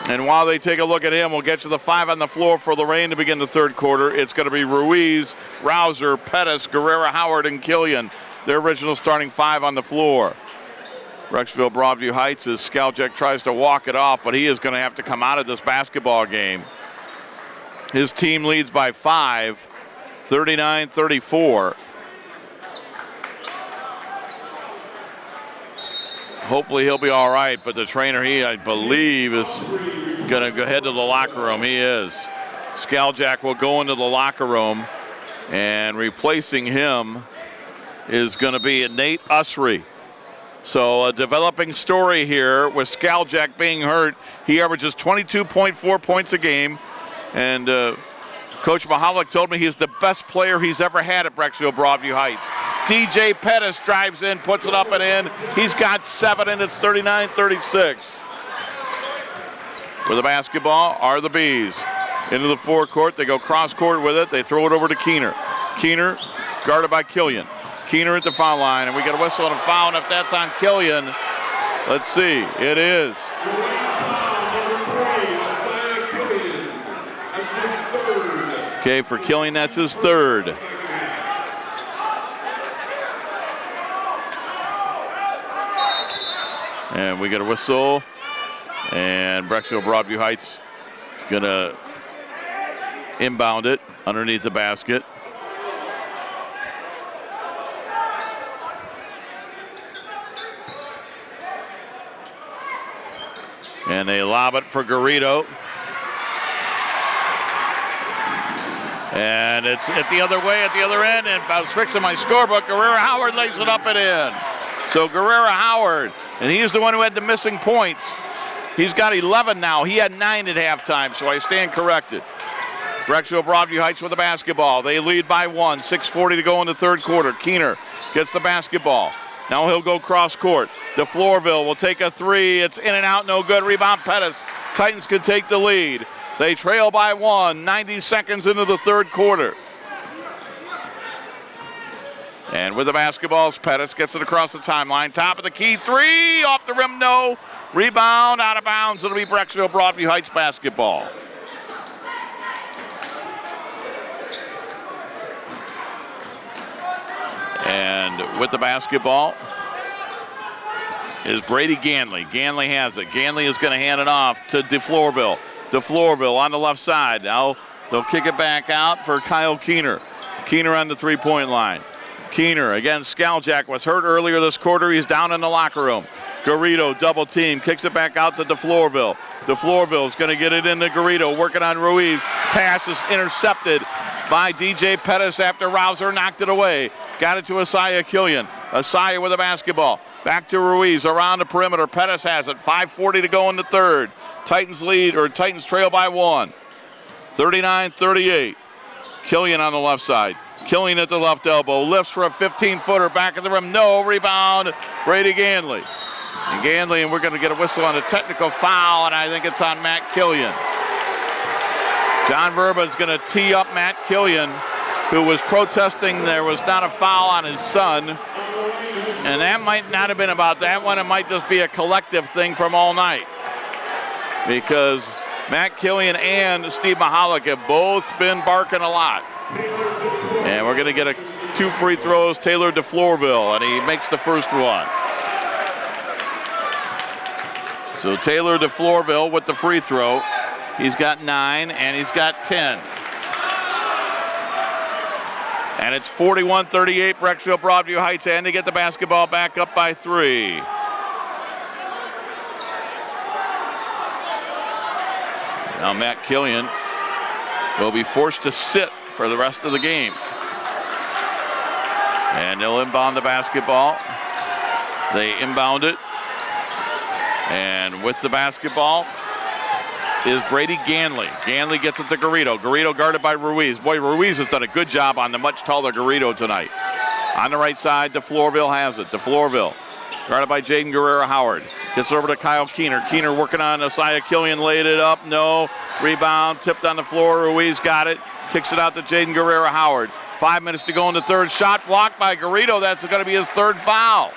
And while they take a look at him, we'll get to the 5 on the floor for Lorain to begin the third quarter. It's going to be Ruiz, Rouser, Pettis, Guerrero Howard, and Killian. Their original starting 5 on the floor. Brecksville-Broadview Heights as Skaljak tries to walk it off, but he is going to have to come out of this basketball game. His team leads by 5, 39-34. Hopefully he'll be all right, but the trainer, I believe, is going to go head to the locker room. He is. Skaljak will go into the locker room, and replacing him is going to be Nate Usry. So a developing story here with Skaljak being hurt. He averages 22.4 points a game. And Coach Mahalik told me he's the best player he's ever had at Brecksville-Broadview Heights. DJ Pettis drives in, puts it up and in. He's got 7, and it's 39-36. With the basketball are the Bees. Into the forecourt, they go cross court with it. They throw it over to Keener. Keener guarded by Killian. Keener at the foul line, and we get a whistle and a foul, and if that's on Killian, let's see, it is. Okay, for Killian, that's his 3rd. And we get a whistle, and Brecksville-Broadview Heights is going to inbound it underneath the basket. And they lob it for Garrido. And it's at the other way, at the other end, and I was fixing my scorebook. Guerrero Howard lays it up and in. So Guerrero Howard, and he's the one who had the missing points. He's got 11 now. He had 9 at halftime, so I stand corrected. Brecksville-Broadview Heights with the basketball. They lead by 1, 6:40 to go in the third quarter. Keener gets the basketball. Now he'll go cross court. DeFlorville will take a 3. It's in and out, no good. Rebound Pettis. Titans could take the lead. They trail by 1, 90 seconds into the third quarter. And with the basketball, Pettis gets it across the timeline. Top of the key, 3, off the rim, no. Rebound, out of bounds. It'll be Brecksville-Broadview Heights basketball. And with the basketball is Brady Ganley. Ganley has it. Ganley is going to hand it off to DeFlorville. DeFlorville on the left side. Now they'll kick it back out for Kyle Keener. Keener on the three-point line. Keener, again, Scaljak was hurt earlier this quarter. He's down in the locker room. Garrido double team, kicks it back out to DeFlorville. DeFlorville is going to get it into Garrido, working on Ruiz. Pass is intercepted by DJ Pettis after Rouser knocked it away. Got it to Asaya Killian. Asaya with the basketball. Back to Ruiz around the perimeter. Pettis has it. 5:40 to go in the third. Titans trail by 1. 39-38. Killian on the left side. Killian at the left elbow. Lifts for a 15-footer. Back of the rim. No. Rebound. Brady Ganley. And we're going to get a whistle on a technical foul, and I think it's on Matt Killian. John Verba is going to tee up Matt Killian, who was protesting there was not a foul on his son. And that might not have been about that one. It might just be a collective thing from all night. Because Matt Killian and Steve Mahalik have both been barking a lot. And we're going to get 2 free throws, Taylor DeFlorville, and he makes the first one. So Taylor DeFlorville with the free throw. He's got 9 and he's got 10. And it's 41-38, Brecksville-Broadview Heights, and they get the basketball back up by 3. Now Matt Killian will be forced to sit for the rest of the game. And they'll inbound the basketball. They inbound it. And with the basketball is Brady Ganley. Ganley gets it to Garrido. Garrido guarded by Ruiz. Boy, Ruiz has done a good job on the much taller Garrido tonight. On the right side, DeFlorville has it. DeFlorville guarded by Jaden Guerrero Howard. Gets over to Kyle Keener. Keener working on Asaya Killian, laid it up, no. Rebound, tipped on the floor. Ruiz got it. Kicks it out to Jaden Guerrero Howard. 5 minutes to go in the third. Shot blocked by Garrido. That's going to be his third foul.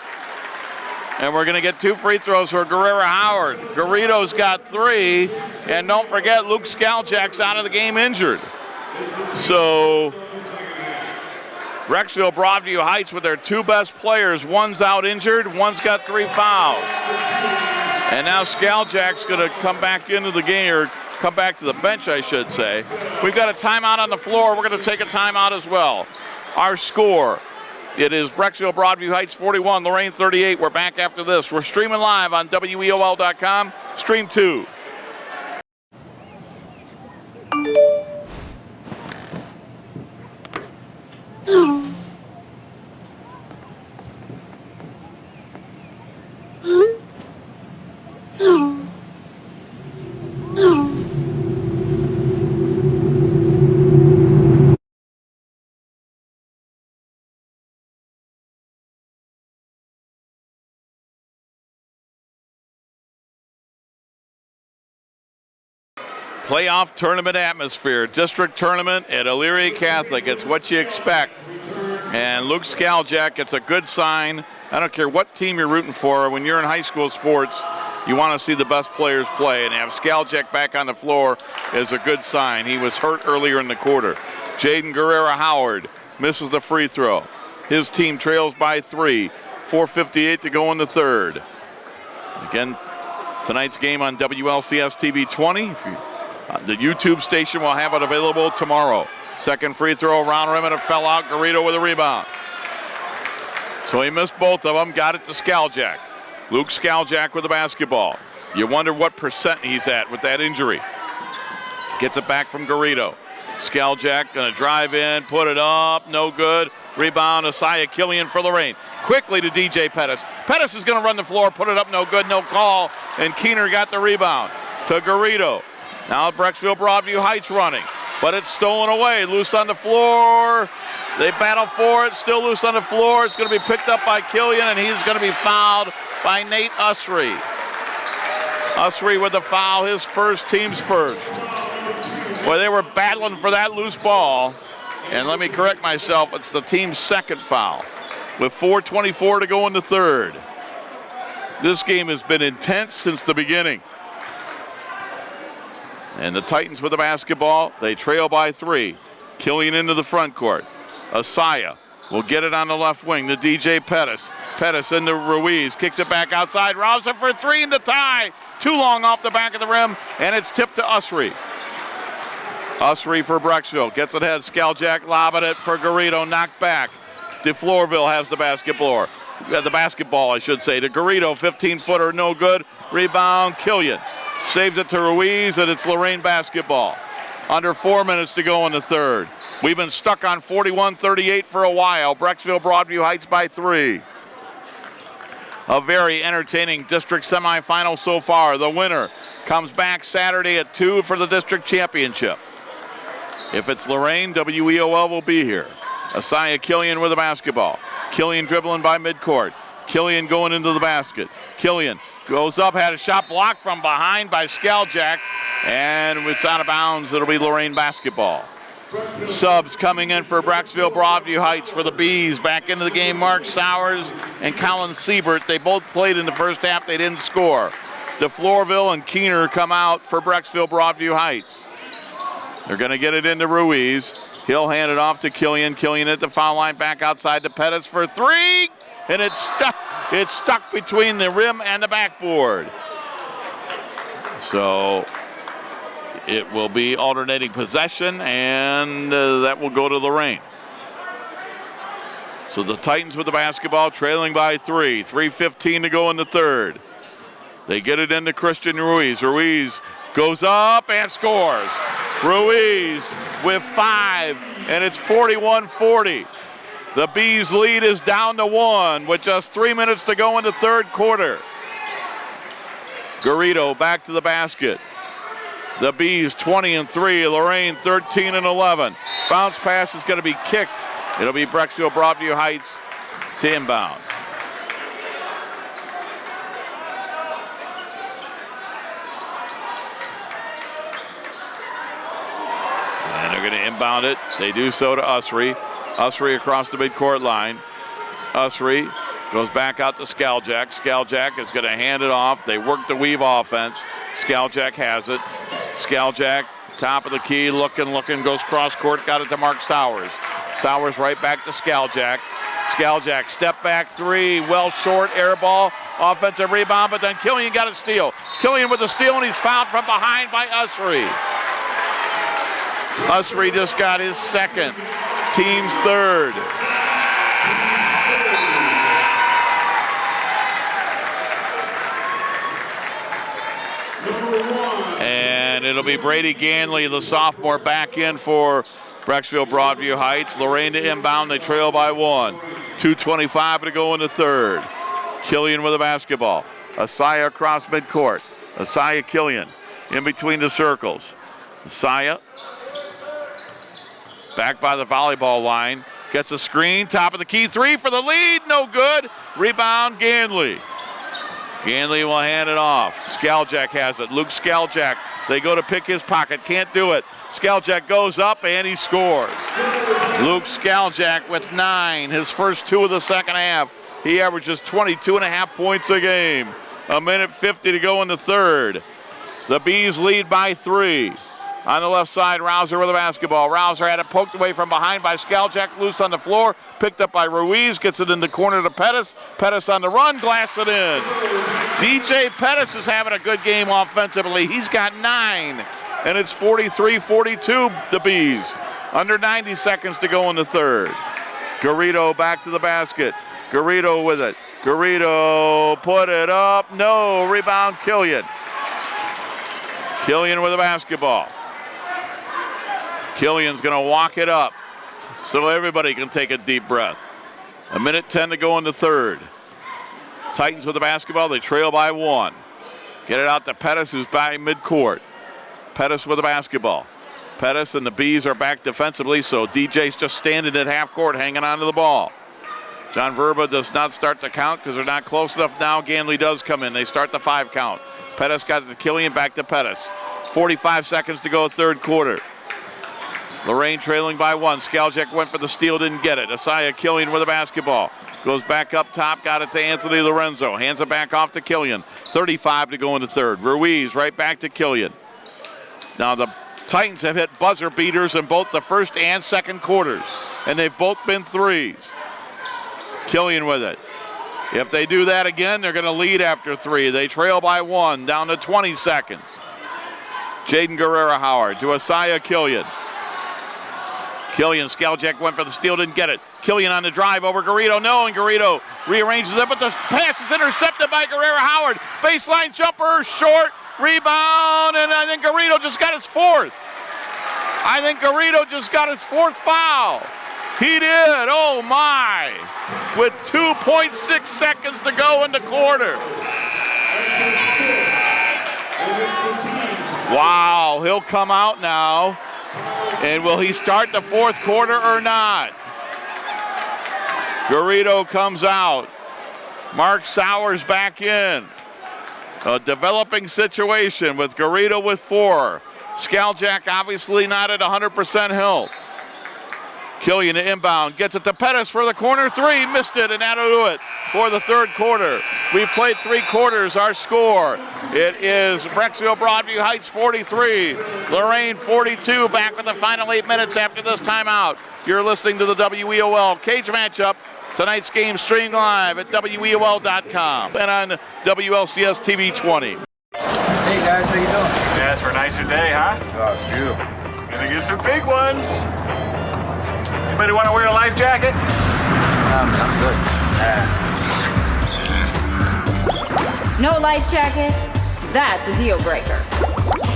And we're going to get 2 free throws for Guerrero Howard. Garrido's got 3. And don't forget, Luke Skaljak's out of the game injured. So Brecksville-Broadview Heights with their 2 best players. One's out injured. One's got 3 fouls. And now Skaljak's going to come back into the game, or come back to the bench, I should say. We've got a timeout on the floor. We're going to take a timeout as well. Our score. It is Brecksville-Broadview Heights 41, Lorain 38. We're back after this. We're streaming live on WEOL.com. Stream 2. Playoff tournament atmosphere. District tournament at Elyria Catholic. It's what you expect. And Luke Skaljak, it's a good sign. I don't care what team you're rooting for. When you're in high school sports, you want to see the best players play. And to have Skaljak back on the floor is a good sign. He was hurt earlier in the quarter. Jaden Guerrero Howard misses the free throw. His team trails by 3. 4:58 to go in the third. Again, tonight's game on WLCS TV 20. The YouTube station will have it available tomorrow. Second free throw around rim and it fell out. Garrido with a rebound. So he missed both of them. Got it to Skaljak. Luke Skaljak with the basketball. You wonder what percent he's at with that injury. Gets it back from Garrido. Skaljack gonna drive in, put it up, no good. Rebound, OHSAA Killian for Lorain. Quickly to DJ Pettis. Pettis is gonna run the floor, put it up, no good, no call. And Keener got the rebound to Garrido. Now Brecksville-Broadview Heights running, but it's stolen away, loose on the floor. They battle for it, still loose on the floor. It's gonna be picked up by Killian, and he's gonna be fouled by Nate Usry. Usry with the foul, his first, team's first. Boy, they were battling for that loose ball. And let me correct myself, it's the team's second foul with 4:24 to go in the third. This game has been intense since the beginning. And the Titans with the basketball, they trail by 3. Killian into the front court. OHSAA will get it on the left wing to DJ Pettis. Pettis into Ruiz, kicks it back outside. Rouser for 3 in the tie. Too long off the back of the rim, and it's tipped to Usry. Usry for Brecksville, gets it ahead. Skaljack lobbing it for Garrido, knocked back. DeFlorville has the basketball. The basketball, I should say, to Garrido, 15-footer, no good. Rebound, Killian. Saves it to Ruiz, and it's Lorain basketball. Under 4 minutes to go in the third. We've been stuck on 41-38 for a while. Brecksville-Broadview Heights by 3. A very entertaining district semifinal so far. The winner comes back Saturday at 2 for the district championship. If it's Lorain, WEOL will be here. OHSAA Killian with the basketball. Killian dribbling by midcourt. Killian going into the basket. Killian goes up, had a shot blocked from behind by Skaljack, and it's out of bounds. It'll be Lorain basketball. Subs coming in for Brecksville-Broadview Heights for the Bees. Back into the game, Mark Sowers and Colin Siebert. They both played in the first half. They didn't score. DeFlorville and Keener come out for Brecksville-Broadview Heights. They're going to get it into Ruiz. He'll hand it off to Killian. Killian at the foul line, back outside to Pettis for 3. And it's stuck between the rim and the backboard. So it will be alternating possession, and that will go to Lorain. So the Titans with the basketball, trailing by 3. 3:15 to go in the third. They get it into Christian Ruiz. Ruiz goes up and scores. Ruiz with 5, and it's 41-40. The Bees' lead is down to 1 with just 3 minutes to go in the third quarter. Garrido back to the basket. The Bees 20-3, Lorain 13-11. Bounce pass is going to be kicked. It'll be Brecksville-Broadview Heights to inbound. And they're going to inbound it. They do so to Usry. Usry across the midcourt line. Usry goes back out to Skaljack. Skaljack is going to hand it off. They work the weave offense. Skaljack has it. Skaljack, top of the key, looking, goes cross court, got it to Mark Sowers. Sowers right back to Skaljack. Skaljack, step back 3, well short, air ball, offensive rebound, but then Killian got a steal. Killian with the steal, and he's fouled from behind by Usry. Usry just got his second, team's third. And it'll be Brady Ganley, the sophomore, back in for Brecksville-Broadview Heights. Lorain to inbound, they trail by 1. 2:25 to go in the third. Killian with the basketball. OHSAA across midcourt. OHSAA Killian in between the circles. OHSAA back by the volleyball line. Gets a screen, top of the key, 3 for the lead, no good. Rebound, Ganley. Ganley will hand it off. Skaljack has it. Luke Skaljack. They go to pick his pocket. Can't do it. Skaljack goes up and he scores. Luke Skaljack with 9. His first 2 of the second half. He averages 22.5 points a game. 1:50 to go in the third. The Bees lead by 3. On the left side, Rouser with the basketball. Rouser had it poked away from behind by Skaljack, loose on the floor, picked up by Ruiz, gets it in the corner to Pettis. Pettis on the run, glass it in. DJ Pettis is having a good game offensively. He's got 9, and it's 43-42, the Bees. Under 90 seconds to go in the third. Garrido back to the basket. Garrido with it. Garrido put it up. No, rebound Killian. Killian with the basketball. Killian's going to walk it up so everybody can take a deep breath. 1:10 to go in the third. Titans with the basketball. They trail by 1. Get it out to Pettis, who's by midcourt. Pettis with the basketball. Pettis and the Bees are back defensively, so DJ's just standing at half court hanging on to the ball. John Verba does not start the count because they're not close enough now. Ganley does come in. They start the 5 count. Pettis got it to Killian, back to Pettis. 45 seconds to go, third quarter. Lorain trailing by 1. Skaljak went for the steal, didn't get it. Asaya Killian with the basketball. Goes back up top, got it to Anthony Lorenzo. Hands it back off to Killian. 35 to go in the third. Ruiz right back to Killian. Now the Titans have hit buzzer beaters in both the first and second quarters, and they've both been threes. Killian with it. If they do that again, they're going to lead after 3. They trail by 1, down to 20 seconds. Jaden Guerrera-Howard to Asaya Killian. Killian, Skaljak went for the steal, didn't get it. Killian on the drive over Garrido, no, and Garrido rearranges it, but the pass is intercepted by Guerrera-Howard. Baseline jumper, short, rebound, and I think Garrido just got his 4th. I think Garrido just got his 4th foul. He did, oh my, with 2.6 seconds to go in the quarter. Wow, he'll come out now. And will he start the 4th quarter or not? Garrido comes out. Mark Sowers back in. A developing situation with Garrido with 4. Skaljak obviously not at 100% health. Killian to inbound, gets it to Pettis for the corner 3, missed it, and that'll do it for the third quarter. We've played 3 quarters. Our score, it is Brecksville-Broadview Heights 43, Lorain 42, back with the final 8 minutes after this timeout. You're listening to the WEOL Cage Matchup. Tonight's game streamed live at WEOL.com and on WLCS TV 20. Hey guys, how you doing? Yes, for a nicer day, huh? Oh, it's beautiful. Gonna get some big ones. Anybody want to wear a life jacket? I'm good. No life jacket? That's a deal breaker.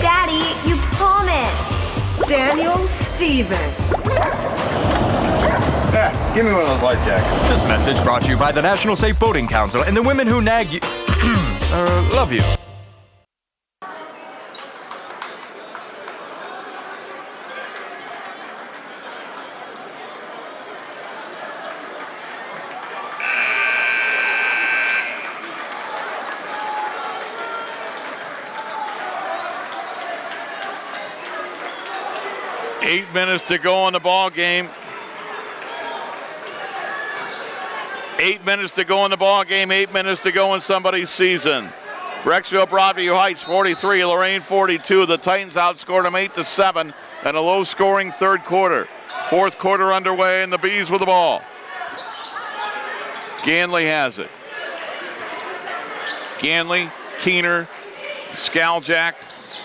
Daddy, you promised. Daniel Stevens. Yeah, give me one of those life jackets. This message brought to you by the National Safe Boating Council and the women who nag you. Love you. Eight minutes to go in the ball game. 8 minutes to go in the ball game. 8 minutes to go in somebody's season. Brecksville-Broadview Heights 43, Lorain 42. The Titans outscored them 8-7 in a low-scoring third quarter. Fourth quarter underway, and the Bees with the ball. Ganley has it. Ganley, Keener, Skaljak.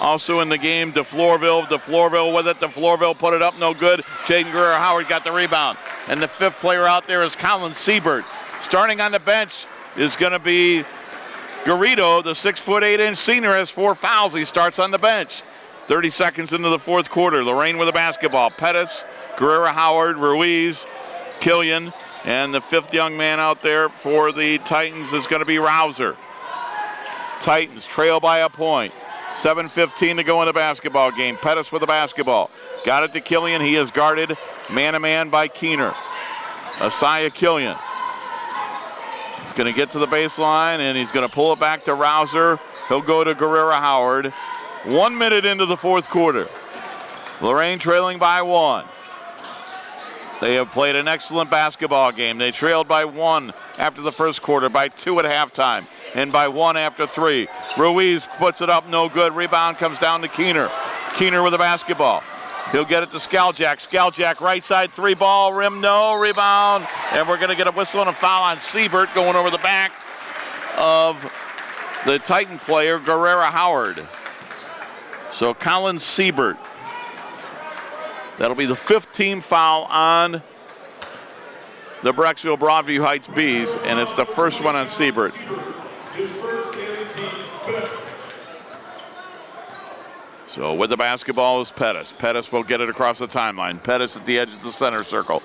Also in the game, DeFlorville with it. DeFlorville put it up, no good. Jaden Guerrera-Howard got the rebound. And the 5th player out there is Colin Siebert. Starting on the bench is going to be Garrido, the 6'8" senior, has 4 fouls. He starts on the bench. 30 seconds into the fourth quarter. Lorain with the basketball. Pettis, Guerrera-Howard, Ruiz, Killian, and the 5th young man out there for the Titans is going to be Rouser. Titans trail by a point. 7:15 to go in the basketball game. Pettis with the basketball. Got it to Killian. He is guarded man-to-man by Keener. Asaya Killian. He's going to get to the baseline, and he's going to pull it back to Rouser. He'll go to Guerrera-Howard. 1 minute into the fourth quarter. Lorain trailing by 1. They have played an excellent basketball game. They trailed by 1 after the first quarter, by 2 at halftime, and by 1 after 3. Ruiz puts it up, no good. Rebound comes down to Keener. Keener with the basketball. He'll get it to Skaljak. Skaljak right side 3 ball, rim no, rebound. And we're going to get a whistle and a foul on Siebert going over the back of the Titan player, Guerrera-Howard. So Colin Siebert. That'll be the 5th team foul on the Brecksville-Broadview Heights Bees, and it's the first one on Siebert. So with the basketball is Pettis. Pettis will get it across the timeline. Pettis at the edge of the center circle.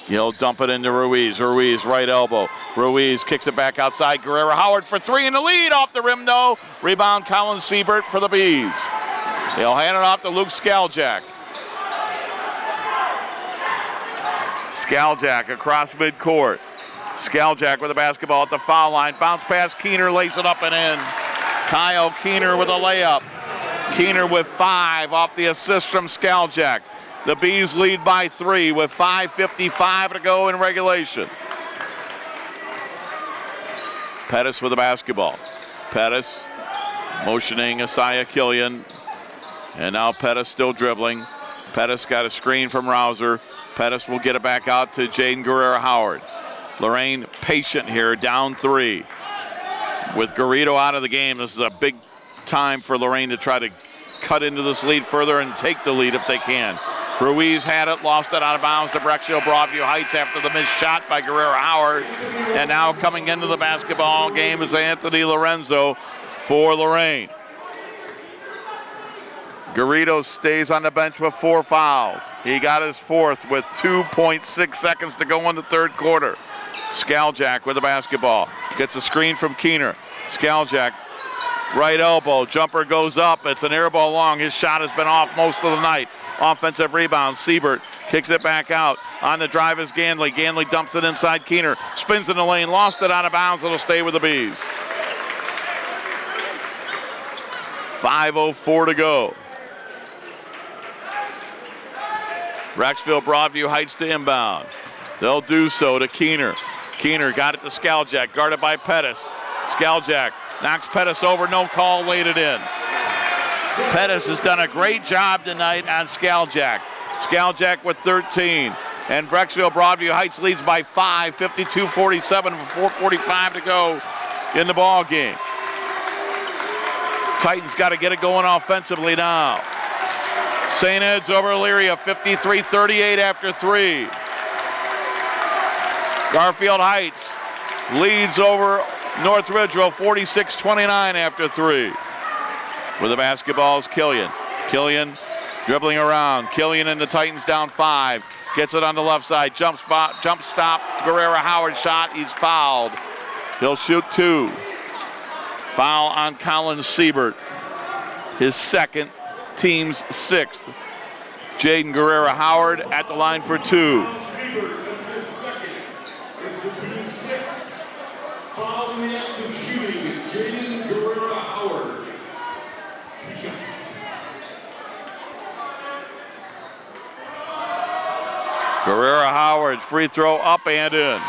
He'll dump it into Ruiz. Ruiz, right elbow. Ruiz kicks it back outside. Guerrero Howard for three in the lead. Off the rim, no. Rebound, Colin Siebert for the Bees. They'll hand it off to Luke Skaljak. Skaljak across midcourt. Skaljak with the basketball at the foul line. Bounce pass, Keener lays it up and in. Kyle Keener with a layup. Keener with 5 off the assist from Skaljak. The Bees lead by 3 with 5:55 to go in regulation. Pettis with the basketball. Pettis motioning Isaiah Killian. And now Pettis still dribbling. Pettis got a screen from Rouser. Pettis will get it back out to Jaden Guerrero Howard. Lorain patient here, down 3. With Garrido out of the game, this is a big time for Lorain to try to cut into this lead further and take the lead if they can. Ruiz had it, lost it out of bounds to Brecksville-Broadview Heights after the missed shot by Guerrero Howard. And now coming into the basketball game is Anthony Lorenzo for Lorain. Garrido stays on the bench with 4 fouls. He got his 4th with 2.6 seconds to go in the third quarter. Skaljak with the basketball. Gets a screen from Keener. Skaljak, right elbow, jumper goes up. It's an air ball long. His shot has been off most of the night. Offensive rebound. Siebert kicks it back out. On the drive is Ganley. Ganley dumps it inside Keener. Spins in the lane, lost it out of bounds. It'll stay with the Bees. 5:04 to go. Brecksville-Broadview Heights to inbound. They'll do so to Keener. Keener got it to Skaljak, guarded by Pettis. Skaljak knocks Pettis over, no call, laid it in. Pettis has done a great job tonight on Skaljak. Skaljak with 13. And Brecksville-Broadview Heights leads by 5, 52-47 with 4:45 to go in the ball game. Titans got to get it going offensively now. St. Ed's over Elyria, 53-38 after 3. Garfield Heights leads over North Ridgeville, 46-29 after 3. With the basketball is Killian. Killian dribbling around. Killian and the Titans down 5. Gets it on the left side. Jump stop. Guerrero Howard shot. He's fouled. He'll shoot 2. Foul on Colin Siebert. His 2nd, team's 6th. Jaden Guerrero Howard at the line for 2. Following the act of shooting, Jaden Guerrero Howard. 2 shots. Guerrero Howard, free throw up and in.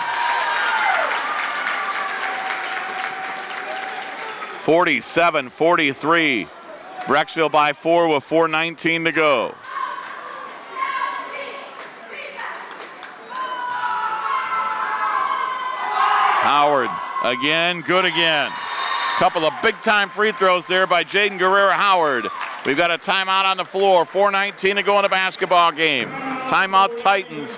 47-43. Brecksville by 4 with 4:19 to go. Howard again, good again. Couple of big-time free throws there by Jaden Guerrero Howard. We've got a timeout on the floor. 4:19 to go in the basketball game. Timeout Titans.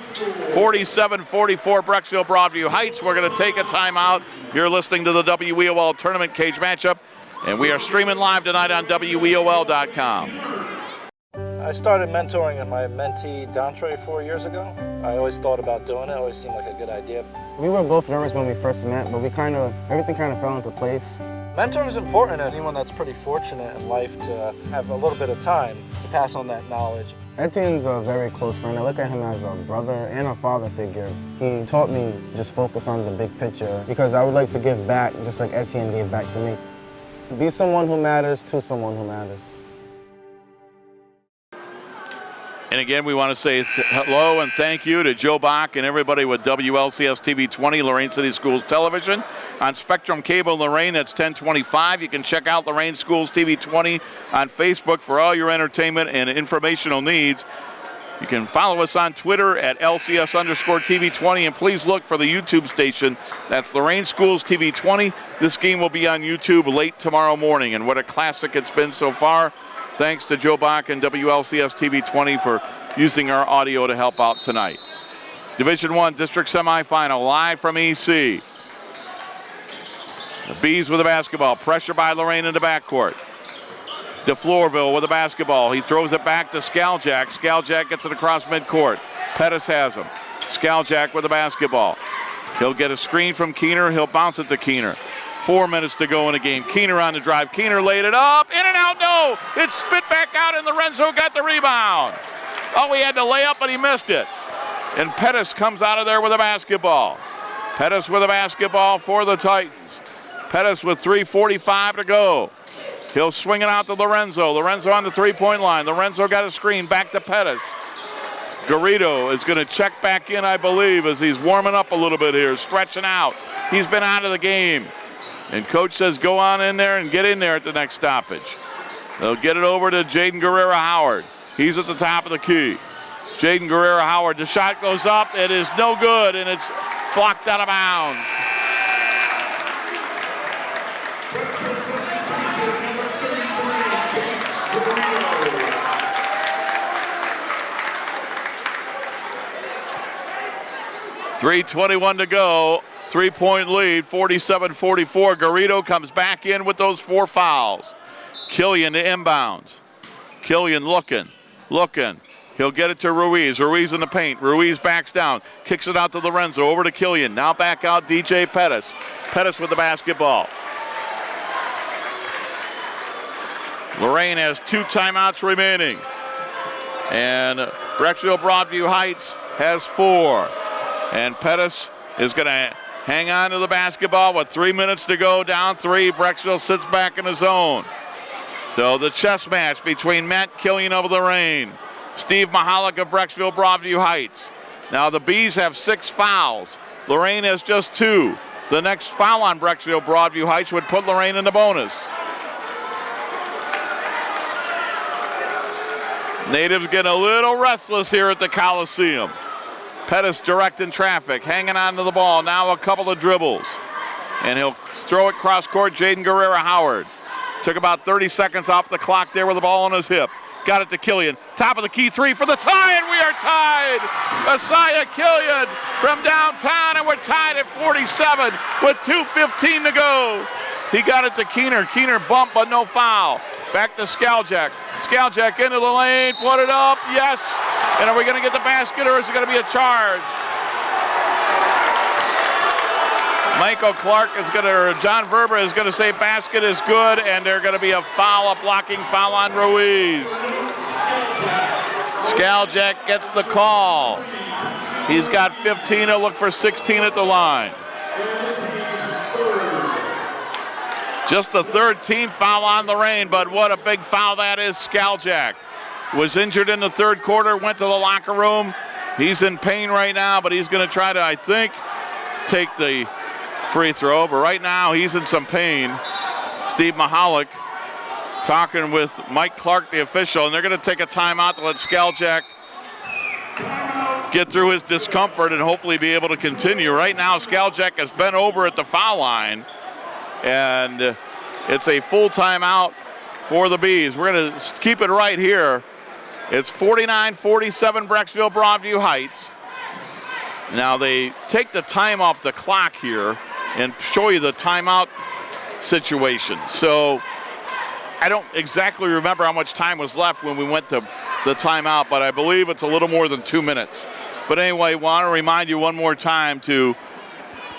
47-44 Brecksville-Broadview Heights. We're going to take a timeout. You're listening to the WEOL Tournament Cage Matchup, and we are streaming live tonight on WEOL.com. I started mentoring my mentee, Dontre, 4 years ago. I always thought about doing it. It always seemed like a good idea. We were both nervous when we first met, but everything kind of fell into place. Mentoring is important. Anyone that's pretty fortunate in life to have a little bit of time to pass on that knowledge. Etienne's a very close friend. I look at him as a brother and a father figure. He taught me just focus on the big picture because I would like to give back just like Etienne gave back to me. Be someone who matters to someone who matters. And again, we want to say hello and thank you to Joe Bach and everybody with WLCS TV 20, Lorain City Schools Television. On Spectrum Cable Lorain, that's 1025. You can check out Lorain Schools TV 20 on Facebook for all your entertainment and informational needs. You can follow us on Twitter at LCS_TV 20, and please look for the YouTube station. That's Lorain Schools TV 20. This game will be on YouTube late tomorrow morning, and what a classic it's been so far. Thanks to Joe Bach and WLCS TV 20 for using our audio to help out tonight. Division I District Semifinal live from EC. The Bees with the basketball. Pressure by Lorain in the backcourt. DeFlorville with the basketball. He throws it back to Skaljak. Skaljak gets it across midcourt. Pettis has him. Skaljak with the basketball. He'll get a screen from Keener. He'll bounce it to Keener. 4 minutes to go in the game. Keener on the drive. Keener laid it up. In and out, no. It's spit back out, and Lorenzo got the rebound. Oh, he had to lay up, but he missed it. And Pettis comes out of there with a basketball. Pettis with a basketball for the Titans. Pettis with 3:45 to go. He'll swing it out to Lorenzo. Lorenzo on the three-point line. Lorenzo got a screen back to Pettis. Garrido is going to check back in, I believe, as he's warming up a little bit here, stretching out. He's been out of the game. And coach says go on in there and get in there at the next stoppage. They'll get it over to Jaden Guerrero-Howard. He's at the top of the key. Jaden Guerrero-Howard, the shot goes up. It is no good, and it's blocked out of bounds. .321 to go. 3-point lead, 47-44. Garrido comes back in with those 4 fouls. Killian to inbounds. Killian looking. He'll get it to Ruiz. Ruiz in the paint. Ruiz backs down. Kicks it out to Lorenzo. Over to Killian. Now back out DJ Pettis. Pettis with the basketball. Lorain has 2 timeouts remaining. And Brecksville-Broadview Heights has 4. And Pettis is going to hang on to the basketball with 3 minutes to go, down 3. Brecksville sits back in the zone. So the chess match between Matt Killian of Lorain, Steve Mahalik of Brecksville-Broadview Heights. Now the Bees have 6 fouls. Lorain has just 2. The next foul on Brecksville-Broadview Heights would put Lorain in the bonus. Natives get a little restless here at the Coliseum. Pettis directing traffic, hanging on to the ball. Now a couple of dribbles. And he'll throw it cross court. Jaden Guerrero-Howard. Took about 30 seconds off the clock there with the ball on his hip. Got it to Killian. Top of the key 3 for the tie, and we are tied. Isaiah Killian from downtown, and we're tied at 47 with 2:15 to go. He got it to Keener. Keener bumped, but no foul. Back to Skaljak. Skaljak into the lane, put it up, yes. And are we going to get the basket, or is it going to be a charge? Michael Clark is going to, or John Verber is going to say basket is good, and there's going to be a foul, a blocking foul on Ruiz. Skaljak gets the call. He's got 15, he'll look for 16 at the line. Just the 13th foul on Lorain, but what a big foul that is. Skaljak was injured in the third quarter, went to the locker room. He's in pain right now, but he's going to try to, I think, take the free throw. But right now, he's in some pain. Steve Mahalik talking with Mike Clark, the official, and they're going to take a timeout to let Skaljak get through his discomfort and hopefully be able to continue. Right now, Skaljak has been over at the foul line, and it's a full timeout for the Bees. We're going to keep it right here. It's 49-47 Brecksville-Broadview Heights. Now they take the time off the clock here and show you the timeout situation. So I don't exactly remember how much time was left when we went to the timeout, but I believe it's a little more than 2 minutes. But anyway, want to remind you one more time to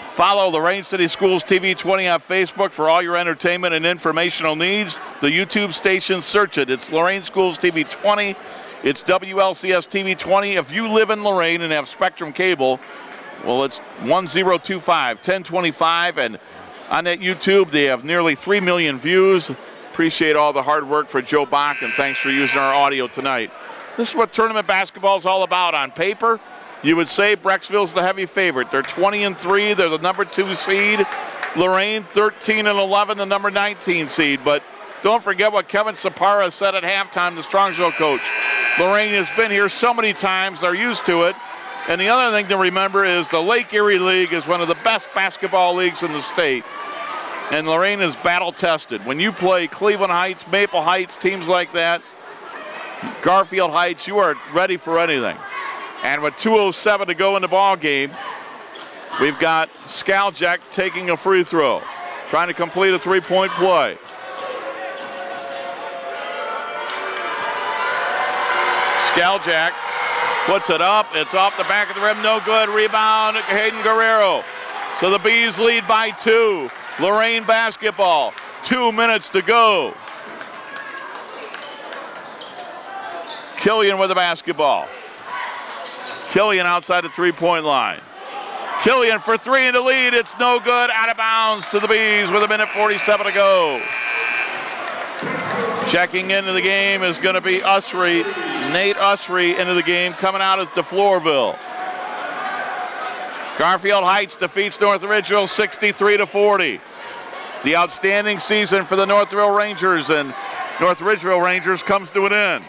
follow Lorain City Schools TV 20 on Facebook for all your entertainment and informational needs. The YouTube station, search it. It's Lorain Schools TV 20. It's WLCS TV 20. If you live in Lorain and have Spectrum Cable, well, it's 1025, 1025. And on that YouTube, they have nearly 3 million views. Appreciate all the hard work for Joe Bach, and thanks for using our audio tonight. This is what tournament basketball is all about. On paper, you would say Brecksville's the heavy favorite. They're 20-3. They're the number 2 seed. Lorain 13-11, the number 19 seed. But don't forget what Kevin Sapara said at halftime, the Strongsville coach. Lorain has been here so many times. They're used to it. And the other thing to remember is the Lake Erie League is one of the best basketball leagues in the state. And Lorain is battle-tested. When you play Cleveland Heights, Maple Heights, teams like that, Garfield Heights, you are ready for anything. And with 2:07 to go in the ball game, we've got Skaljak taking a free throw, trying to complete a 3-point play. Scaljak puts it up. It's off the back of the rim. No good. Rebound, Hayden Guerrero. So the Bees lead by 2. Lorain basketball. 2 minutes to go. Killian with the basketball. Killian outside the three-point line. Killian for 3 in the lead. It's no good. Out of bounds to the Bees with 1:47 to go. Checking into the game is going to be Usry. Nate Usry into the game, coming out of DeFlorville. Garfield Heights defeats North Ridgeville 63-40. The outstanding season for the Northville Rangers and North Ridgeville Rangers comes to an end.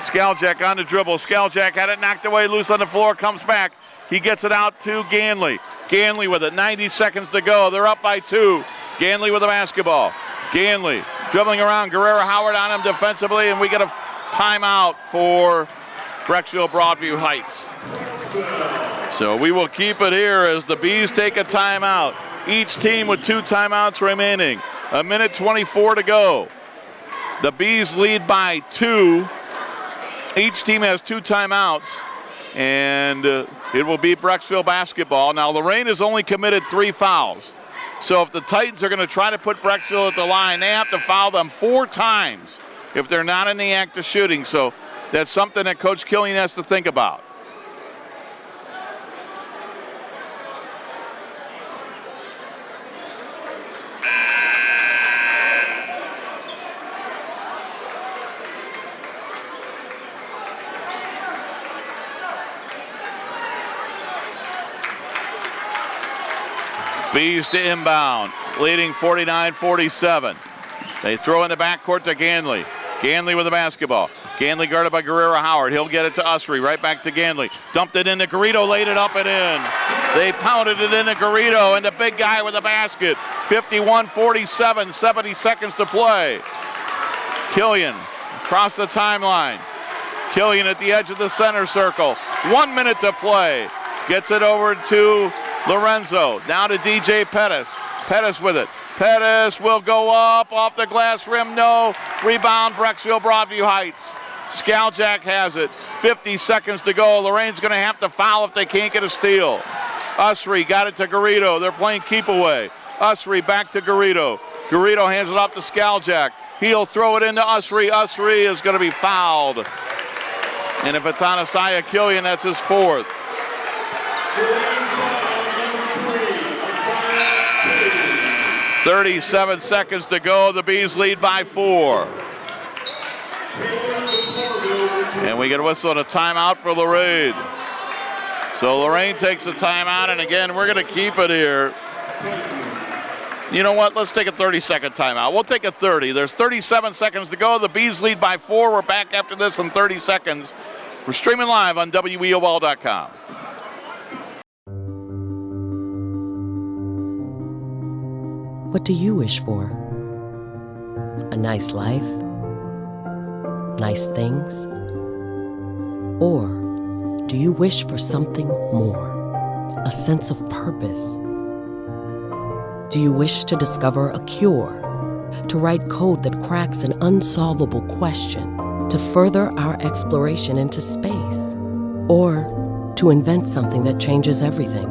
Scaljak on the dribble. Scaljak had it knocked away, loose on the floor, comes back. He gets it out to Ganley. Ganley with it, 90 seconds to go. They're up by 2. Ganley with the basketball. Ganley dribbling around. Guerrero Howard on him defensively, and we get a timeout for Brecksville-Broadview Heights. So we will keep it here as the Bees take a timeout. Each team with 2 timeouts remaining. 1:24 to go. The Bees lead by 2. Each team has 2 timeouts, and it will be Brecksville basketball. Now, Lorain has only committed 3 fouls. So if the Titans are going to try to put Brecksville at the line, they have to foul them 4 times if they're not in the act of shooting. So that's something that Coach Killian has to think about. Bees to inbound, leading 49-47. They throw in the backcourt to Ganley. Ganley with the basketball. Ganley guarded by Guerrero Howard. He'll get it to Usry, right back to Ganley. Dumped it into Garrido, laid it up and in. They pounded it into Garrido, and the big guy with the basket. 51-47, 70 seconds to play. Killian across the timeline. Killian at the edge of the center circle. 1 minute to play. Gets it over to Lorenzo, now to DJ Pettis. Pettis with it. Pettis will go up off the glass rim. No. Rebound, Brecksville-Broadview Heights. Scaljak has it. 50 seconds to go. Lorain's going to have to foul if they can't get a steal. Usry got it to Garrido. They're playing keep away. Usry back to Garrido. Garrido hands it off to Scaljak. He'll throw it into Usry. Usry is going to be fouled. And if it's on Isaiah Killian, that's his 4th. 37 seconds to go. The Bees lead by 4. And we get a whistle and a timeout for Lorain. So Lorain takes a timeout, and again, we're going to keep it here. You know what? Let's take a 30-second timeout. We'll take a 30. There's 37 seconds to go. The Bees lead by 4. We're back after this in 30 seconds. We're streaming live on WEOL.com. What do you wish for? A nice life? Nice things? Or do you wish for something more? A sense of purpose? Do you wish to discover a cure? To write code that cracks an unsolvable question? To further our exploration into space? Or to invent something that changes everything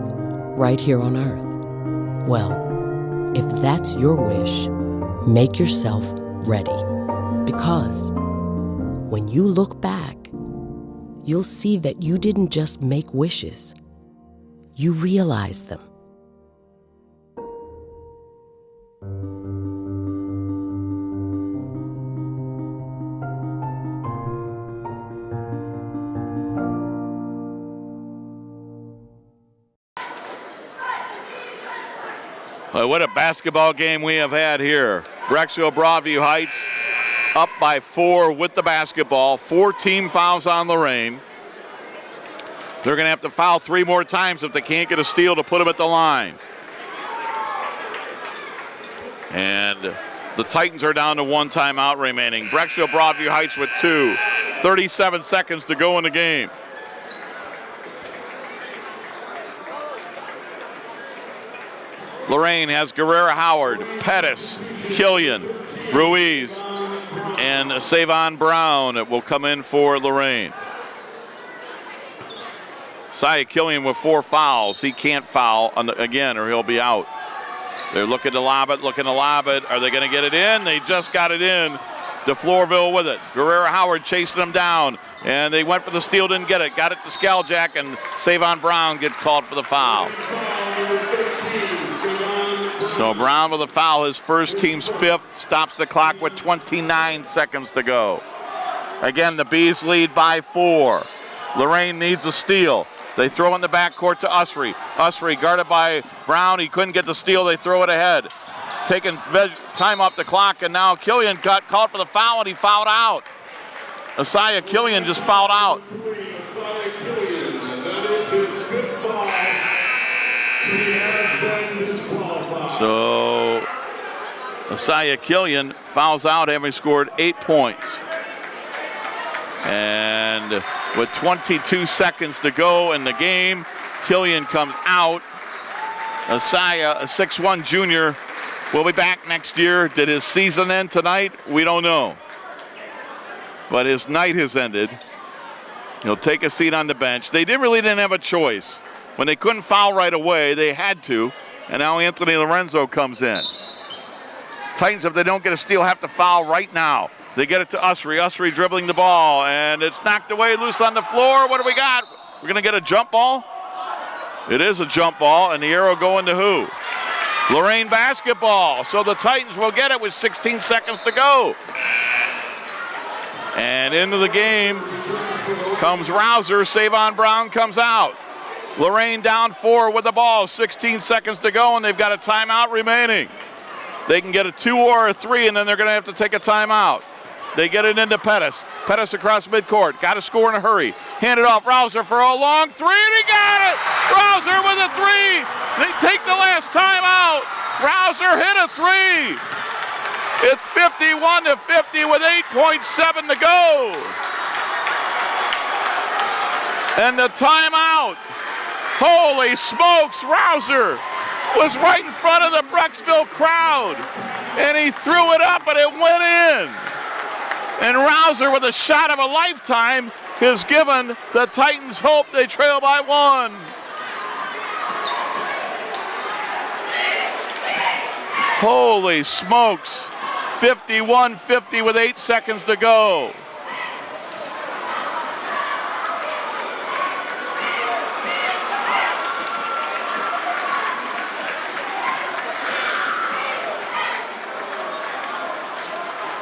right here on Earth? Well, if that's your wish, make yourself ready. Because when you look back, you'll see that you didn't just make wishes, you realized them. What a basketball game we have had here. Brecksville-Broadview Heights up by 4 with the basketball. 4 team fouls on Lorain. They're going to have to foul 3 more times if they can't get a steal to put them at the line. And the Titans are down to 1 timeout remaining. Brecksville-Broadview Heights with 2. 37 seconds to go in the game. Lorain has Guerrero Howard, Pettis, Killian, Ruiz, and Savon Brown will come in for Lorain. Isaiah Killian with 4 fouls. He can't foul again or he'll be out. They're looking to lob it. Are they going to get it in? They just got it in. DeFlorville with it. Guerrero Howard chasing them down. And they went for the steal, didn't get it. Got it to Skaljack, and Savon Brown gets called for the foul. So Brown with a foul, his first, team's 5th, stops the clock with 29 seconds to go. Again, the Bees lead by 4. Lorain needs a steal. They throw in the backcourt to Usry. Usry guarded by Brown. He couldn't get the steal. They throw it ahead. Taking time off the clock, and now Killian got called for the foul, and he fouled out. Isaiah Killian just fouled out. So Isaiah Killian fouls out, having scored 8 points. And with 22 seconds to go in the game, Killian comes out. Isaiah, a 6'1 junior, will be back next year. Did his season end tonight? We don't know. But his night has ended. He'll take a seat on the bench. They didn't have a choice. When they couldn't foul right away, they had to. And now Anthony Lorenzo comes in. Titans, if they don't get a steal, have to foul right now. They get it to Usry. Usry dribbling the ball, and it's knocked away, loose on the floor. What do we got? We're going to get a jump ball? It is a jump ball, and the arrow going to who? Lorain basketball. So the Titans will get it with 16 seconds to go. And into the game comes Rouser. Savon Brown comes out. Lorain down 4 with the ball. 16 seconds to go, and they've got a timeout remaining. They can get a 2 or a 3, and then they're going to have to take a timeout. They get it into Pettis. Pettis across midcourt. Got to score in a hurry. Hand it off. Rouser for a long 3, and he got it! Rouser with a 3. They take the last timeout. Rouser hit a 3. It's 51-50 with 8.7 to go. And the timeout. Holy smokes, Rouser was right in front of the Brecksville crowd. And he threw it up and it went in. And Rouser, with a shot of a lifetime, has given the Titans hope. They trail by 1. Holy smokes. 51-50 with 8 seconds to go.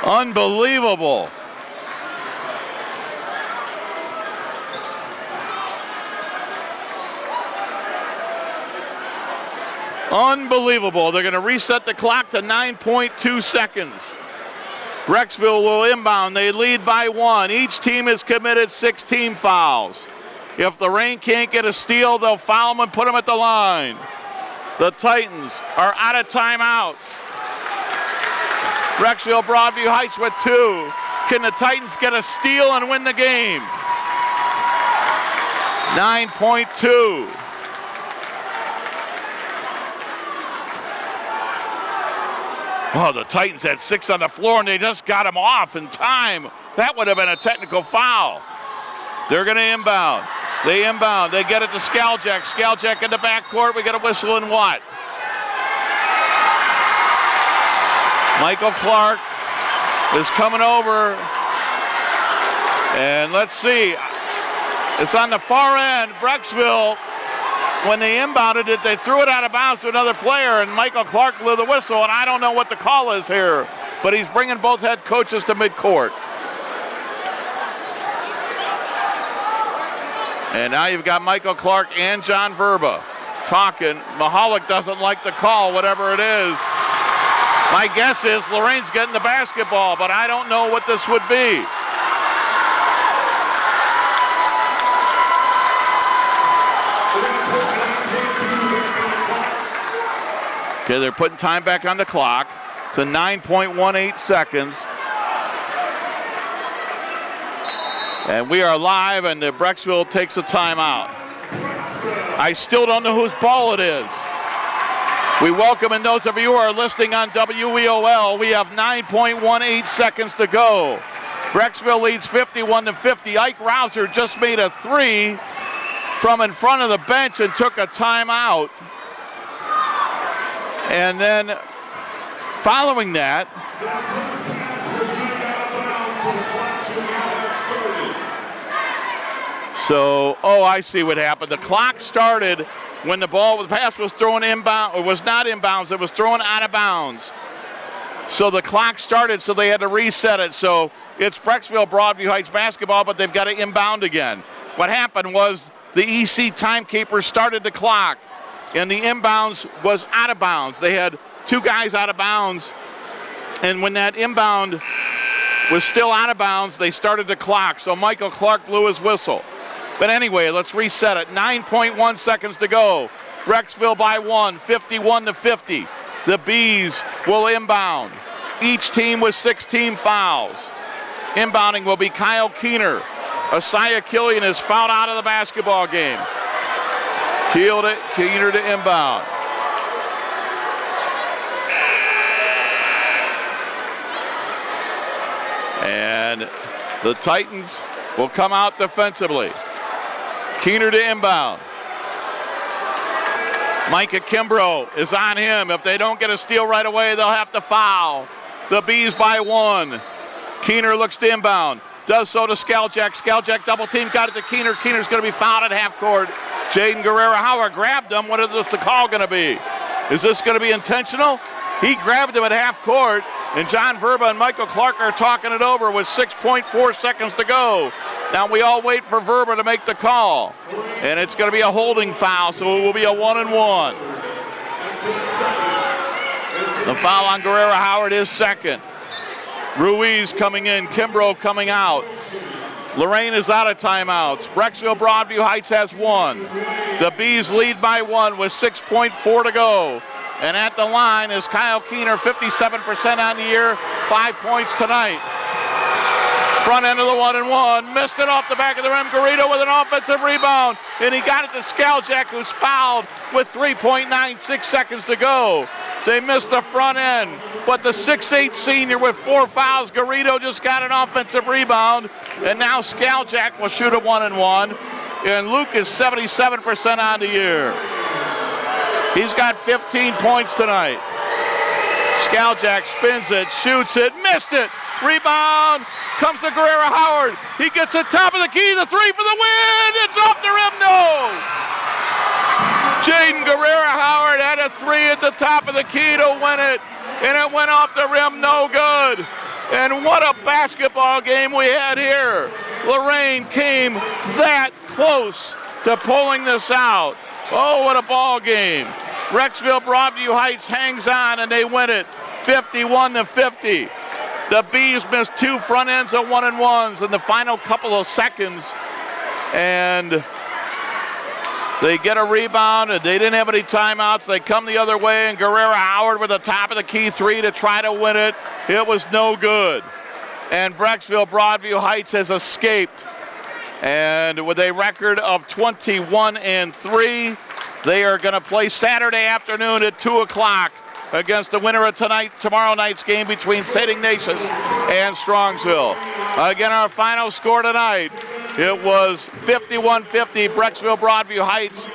Unbelievable. Unbelievable. They're going to reset the clock to 9.2 seconds. Brecksville will inbound. They lead by 1. Each team has committed 6 team fouls. If Lorain can't get a steal, they'll foul them and put them at the line. The Titans are out of timeouts. Brecksville-Broadview Heights with 2. Can the Titans get a steal and win the game? 9.2. Well, the Titans had 6 on the floor, and they just got them off in time. That would have been a technical foul. They're going to inbound. They inbound. They get it to Skaljack. Skaljack in the backcourt. We got a whistle and what? Michael Clark is coming over. And let's see. It's on the far end. Brecksville, when they inbounded it, they threw it out of bounds to another player, and Michael Clark blew the whistle, and I don't know what the call is here, but he's bringing both head coaches to midcourt. And now you've got Michael Clark and John Verba talking. Mahalik doesn't like the call, whatever it is. My guess is Lorain's getting the basketball, but I don't know what this would be. Okay, they're putting time back on the clock to 9.18 seconds. And we are live, and the Brecksville takes a timeout. I still don't know whose ball it is. We welcome, and those of you who are listening on WEOL, we have 9.18 seconds to go. Brecksville leads 51-50. Ike Rouser just made a 3 from in front of the bench and took a timeout. And then following that, so, I see what happened. The clock started when the pass was thrown inbound, or was not inbounds, it was thrown out of bounds. So the clock started, so they had to reset it. So it's Brecksville-Broadview Heights basketball, but they've got to inbound again. What happened was the EC timekeeper started the clock, and the inbounds was out of bounds. They had two guys out of bounds, and when that inbound was still out of bounds, they started the clock. So Michael Clark blew his whistle. But anyway, let's reset it. 9.1 seconds to go. Brecksville by 1, 51-50. The Bees will inbound. Each team with 16 fouls. Inbounding will be Kyle Keener. Asaya Killian is fouled out of the basketball game. Keener to inbound. And the Titans will come out defensively. Keener to inbound. Micah Kimbrough is on him. If they don't get a steal right away, they'll have to foul. The Bees by 1. Keener looks to inbound. Does so to Skaljack. Skaljack double team, got it to Keener. Keener's going to be fouled at half court. Jaden Guerrero-Howard grabbed him. What is the call going to be? Is this going to be intentional? He grabbed him at half court, and John Verba and Michael Clark are talking it over with 6.4 seconds to go. Now we all wait for Verba to make the call, and it's going to be a holding foul, so it will be a 1-and-1. The foul on Guerrero-Howard is second. Ruiz coming in, Kimbrough coming out. Lorain is out of timeouts. Brecksville-Broadview Heights has 1. The Bees lead by 1 with 6.4 to go. And at the line is Kyle Keener, 57% on the year, 5 points tonight. Front end of the 1-and-1, missed it off the back of the rim. Garrido with an offensive rebound, and he got it to Skaljack, who's fouled with 3.96 seconds to go. They missed the front end, but the 6'8 senior with 4 fouls, Garrido just got an offensive rebound, and now Skaljack will shoot a 1-and-1, and Luke is 77% on the year. He's got 15 points tonight. Skaljack spins it, shoots it, missed it. Rebound comes to Guerrero-Howard. He gets it top of the key, the 3 for the win. It's off the rim, no. Jaden Guerrero-Howard had a 3 at the top of the key to win it, and it went off the rim, no good. And what a basketball game we had here. Lorain came that close to pulling this out. Oh, what a ball game. Brecksville-Broadview Heights hangs on, and they win it 51-50. The Bees missed 2 front ends of 1-and-1s in the final couple of seconds, and they get a rebound, and they didn't have any timeouts. They come the other way, and Guerrero-Howard with a top of the key 3 to try to win it. It was no good. And Brecksville-Broadview Heights has escaped. And with a record of 21-3, they are going to play Saturday afternoon at 2 o'clock against the winner of tomorrow night's game between St. Ignatius and Strongsville. Again, our final score tonight, it was 51-50 Brecksville-Broadview Heights